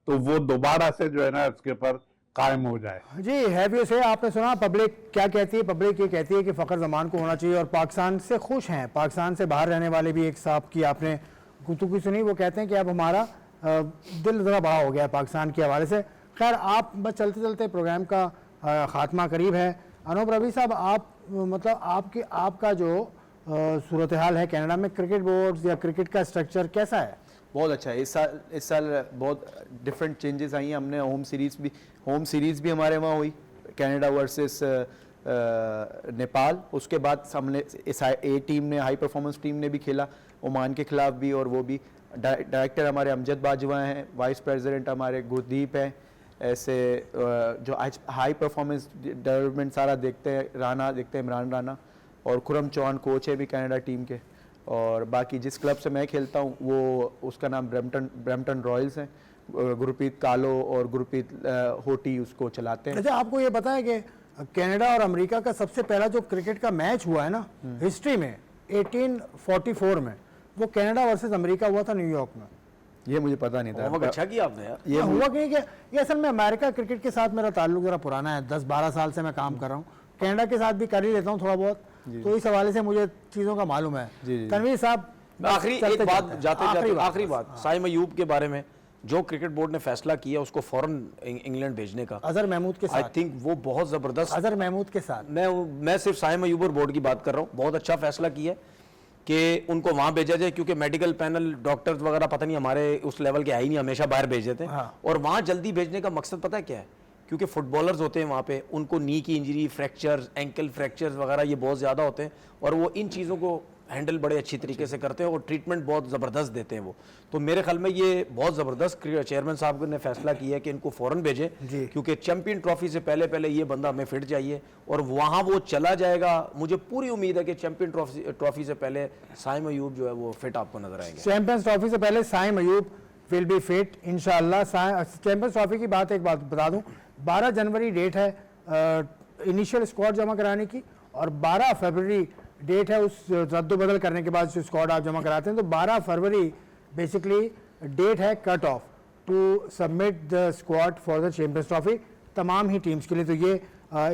तो वो दोबारा से जो है ना इसके ऊपर कायम हो जाए। जी हैवी से आपने सुना पब्लिक क्या कहती है। पब्लिक ये कहती है कि फ़खर ज़मान को होना चाहिए और पाकिस्तान से खुश हैं। पाकिस्तान से बाहर रहने वाले भी एक साहब की आपने गुफ्तगू सुनी, वो कहते हैं कि अब हमारा दिल ज़रा बड़ा हो गया है पाकिस्तान के हवाले से। खैर आप बस चलते चलते प्रोग्राम का ख़ात्मा करीब है। अनूप रवि साहब, आप मतलब आपका जो सूरत हाल है कनाडा में, क्रिकेट बोर्ड्स या क्रिकेट का स्ट्रक्चर कैसा है? बहुत अच्छा है। इस साल बहुत डिफरेंट चेंजेस आई हैं। हमने होम सीरीज़ भी हमारे वहाँ हुई, कनाडा वर्सेस नेपाल। उसके बाद हमने ए टीम ने, हाई परफॉर्मेंस टीम ने भी खेला ओमान के खिलाफ भी, और वो भी डायरेक्टर हमारे अमजद बाजवा हैं, वाइस प्रेसिडेंट हमारे गुरदीप हैं। ऐसे जो आज हाई परफॉर्मेंस डेवलपमेंट सारा देखते हैं, राना देखते हैं, इमरान राना, और खुरम चौहान कोच है भी कनाडा टीम के। और बाकी जिस क्लब से मैं खेलता हूँ वो उसका नाम ब्रैम्पटन रॉयल्स हैं, गुरप्रीत कालो और गुरप्रीत होटी उसको चलाते हैं। अच्छा, आपको ये पता है कि कनाडा और अमेरिका का सबसे पहला जो क्रिकेट का मैच हुआ है ना हिस्ट्री में 1844 में, वो कनाडा वर्सेस अमेरिका हुआ था न्यूयॉर्क में। ये मुझे पता नहीं था। अच्छा किया आपने यार। ये हुआ कि ये असल में अमेरिका क्रिकेट के साथ मेरा ताल्लुक जरा पुराना है, 10-12 साल से मैं काम कर रहा हूँ। कनाडा के साथ भी कर ही लेता हूँ थोड़ा बहुत, तो इस हवाले से मुझे चीज़ों का मालूम है। तनवीर साहब, आखिरी एक बात जाते आखिरी बात साइम अयूब के बारे में, जो क्रिकेट बोर्ड ने फैसला किया उसको फौरन इंग्लैंड भेजने का, अजहर महमूद के साथ, आई थिंक वो बहुत जबरदस्त। अजहर महमूद के साथ मैं सिर्फ साइम अयूब और बोर्ड की बात कर रहा हूँ। बहुत अच्छा फैसला किया कि उनको वहां भेजा जाए, क्योंकि मेडिकल पैनल डॉक्टर्स वगैरह पता नहीं हमारे उस लेवल के है ही नहीं, हमेशा बाहर भेज देते हैं। और वहां जल्दी भेजने का मकसद पता है क्या है? क्योंकि फुटबॉलर्स होते हैं वहाँ पे, उनको नी की इंजरी, फ्रैक्चर्स, एंकल फ्रैक्चर्स वगैरह ये बहुत ज़्यादा होते हैं, और वो इन चीज़ों को हैंडल बड़े अच्छी तरीके से करते हैं और ट्रीटमेंट बहुत ज़बरदस्त देते हैं वो। तो मेरे ख्याल में ये बहुत ज़बरदस्त चेयरमैन साहब ने फैसला किया है कि इनको फ़ौरन भेजें, क्योंकि चैंपियन ट्रॉफी से पहले ये बंदा हमें फिट चाहिए और वहाँ वो चला जाएगा। मुझे पूरी उम्मीद है कि चैंपियन ट्रॉफी से पहले साइम अयूब जो है वो फिट आपको नजर आएंगे। चैंपियंस ट्रॉफी से पहले Saim Ayub will be fit इंशाल्लाह। चैंपियंस ट्रॉफी की बात एक बात बता दूं, 12 जनवरी डेट है इनिशियल स्क्वाड जमा कराने की, और 12 फरवरी डेट है उस रद्द-बदल करने के बाद जो स्क्वाड आप जमा कराते हैं। तो 12 फरवरी बेसिकली डेट है cut off to submit the squad for the champions trophy तमाम ही टीम्स के लिए। तो ये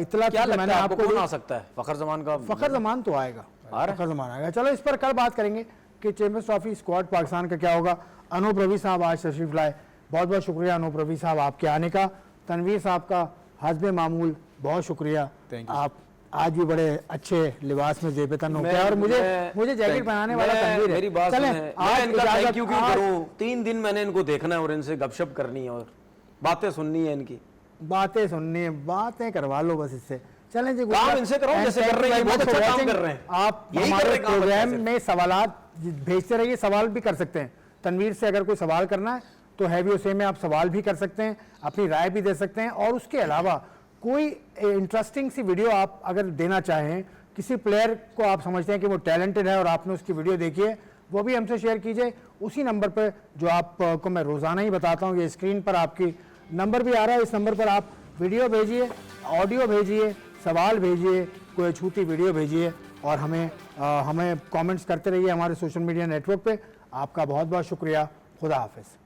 इतला क्या लगता मैंने है आपको आपको कौन आ सकता है? फ़खर ज़मान का? फ़खर ज़मान तो आएगा, फ़खर ज़मान आएगा। चलो इस पर कल बात करेंगे कि चैंपियंस ट्रॉफी स्क्वाड पाकिस्तान का क्या होगा। अनूप रवि साहब आज तशरीफ लाए, बहुत बहुत शुक्रिया अनूप रवि साहब आपके आने का। तनवीर साहब का हस्बे मामूल बहुत शुक्रिया, आप आज भी बड़े अच्छे लिबास में जेबतन होके, और मुझे जैकेट पहनाने वाला तनवीर है। मेरी बात चलें, आज इनका थैंक यू क्यों करूं? 3 दिन मैंने इनको देखना है और इनसे गपशप करनी है और बातें सुननी है, इनकी बातें सुननी है, बातें करवा लो बस इससे। चलें जी, काम इनसे करो जैसे कर रहे हैं, बहुत अच्छा काम कर रहे हैं। आप यही कर हमारे रहे काम प्रोग्राम अच्छे से। में सवालात भेजते रहिए, सवाल भी कर सकते हैं। तनवीर से अगर कोई सवाल करना है तो हैवी उसे में आप सवाल भी कर सकते हैं, अपनी राय भी दे सकते हैं, और उसके अलावा कोई इंटरेस्टिंग सी वीडियो आप अगर देना चाहें, किसी प्लेयर को आप समझते हैं कि वो टैलेंटेड है और आपने उसकी वीडियो देखी है, वो भी हमसे शेयर कीजिए उसी नंबर पर जो आपको मैं रोज़ाना ही बताता हूँ। ये स्क्रीन पर आपकी नंबर भी आ रहा है, इस नंबर पर आप वीडियो भेजिए, ऑडियो भेजिए, सवाल भेजिए, कोई अछूती वीडियो भेजिए और हमें कमेंट्स करते रहिए हमारे सोशल मीडिया नेटवर्क पे। आपका बहुत बहुत शुक्रिया। खुदा हाफिज़।